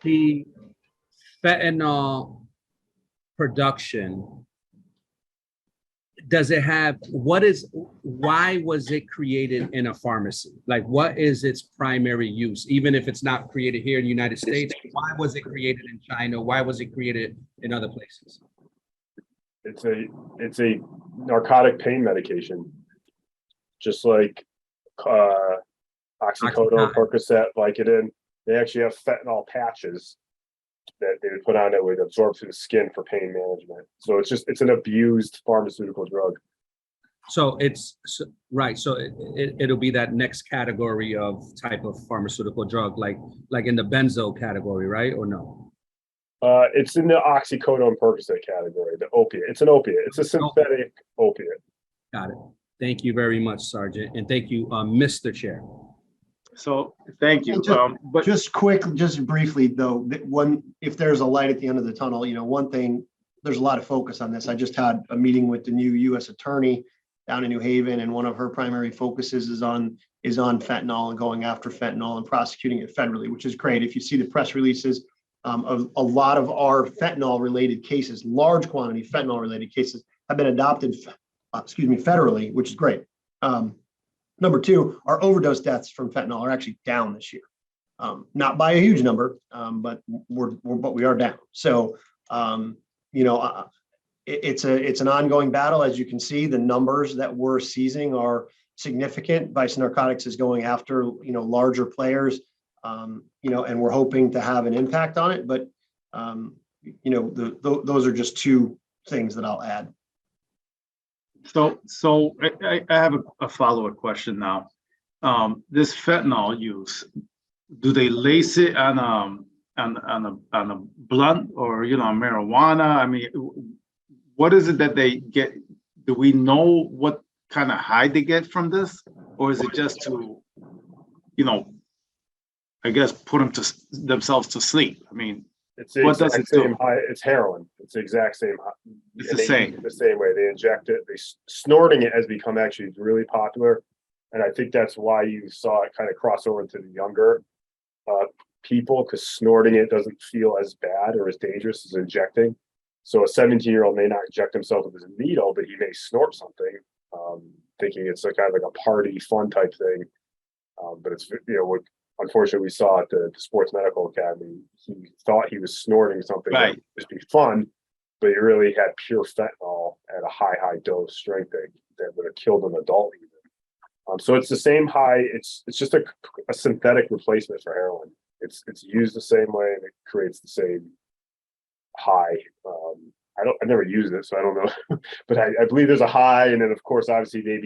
The fentanyl production, does it have, why was it created in a pharmacy? Like, what is its primary use? Even if it's not created here in the United States, why was it created in China? Why was it created in other places? It's a narcotic pain medication, just like oxycodone, Percocet, Vicodin. They actually have fentanyl patches that they would put on that would absorb through the skin for pain management. So it's an abused pharmaceutical drug. So right. So it'll be that next category of type of pharmaceutical drug, like in the benzo category, right? Or no? It's in the oxycodone Percocet category, the opiate. It's an opiate. It's a synthetic opiate. Got it. Thank you very much, Sergeant. And thank you, Mr. Chair. So thank you. But Just briefly though, if there's a light at the end of the tunnel, one thing, there's a lot of focus on this. I just had a meeting with the new U.S. attorney down in New Haven, and one of her primary focuses is on fentanyl and going after fentanyl and prosecuting it federally, which is great. If you see the press releases of a lot of our fentanyl related cases, large quantity fentanyl related cases have been adopted, federally, which is great. Number two, our overdose deaths from fentanyl are actually down this year, not by a huge number, but we are down. So, it's an ongoing battle. As you can see, the numbers that we're seizing are significant. Vice Narcotics is going after larger players, and we're hoping to have an impact on it. But those are just two things that I'll add. So I have a follow-up question now. This fentanyl use, do they lace it on a blunt or marijuana? I mean, what is it that they get? Do we know what kind of high they get from this, or is it just to, I guess, put themselves to sleep? I mean, what does it do? It's heroin. It's the exact same. It's the same. The same way they inject it. Snorting it has become actually really popular, and I think that's why you saw it kind of cross over into the younger people, because snorting it doesn't feel as bad or as dangerous as injecting. So a 17-year-old may not inject himself with a needle, but he may snort something, thinking it's kind of like a party fun type thing. But it's what unfortunately we saw at the Sports Medical Academy. He thought he was snorting something that would just be fun, but he really had pure fentanyl at a high dose strength that would have killed an adult even. So it's the same high. It's just a synthetic replacement for heroin. It's used the same way and it creates the same high. I've never used it, so I don't know, but I believe there's a high, and then of course, obviously they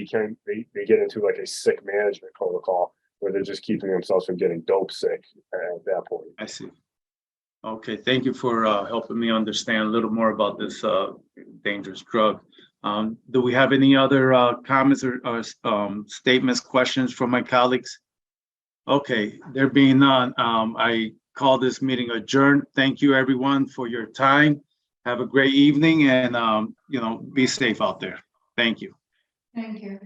get into like a sick management protocol where they're just keeping themselves from getting dope sick at that point. I see. Okay, thank you for helping me understand a little more about this dangerous drug. Do we have any other comments or statements, questions from my colleagues? Okay, there being none, I call this meeting adjourned. Thank you, everyone, for your time. Have a great evening, and be safe out there. Thank you. Thank you.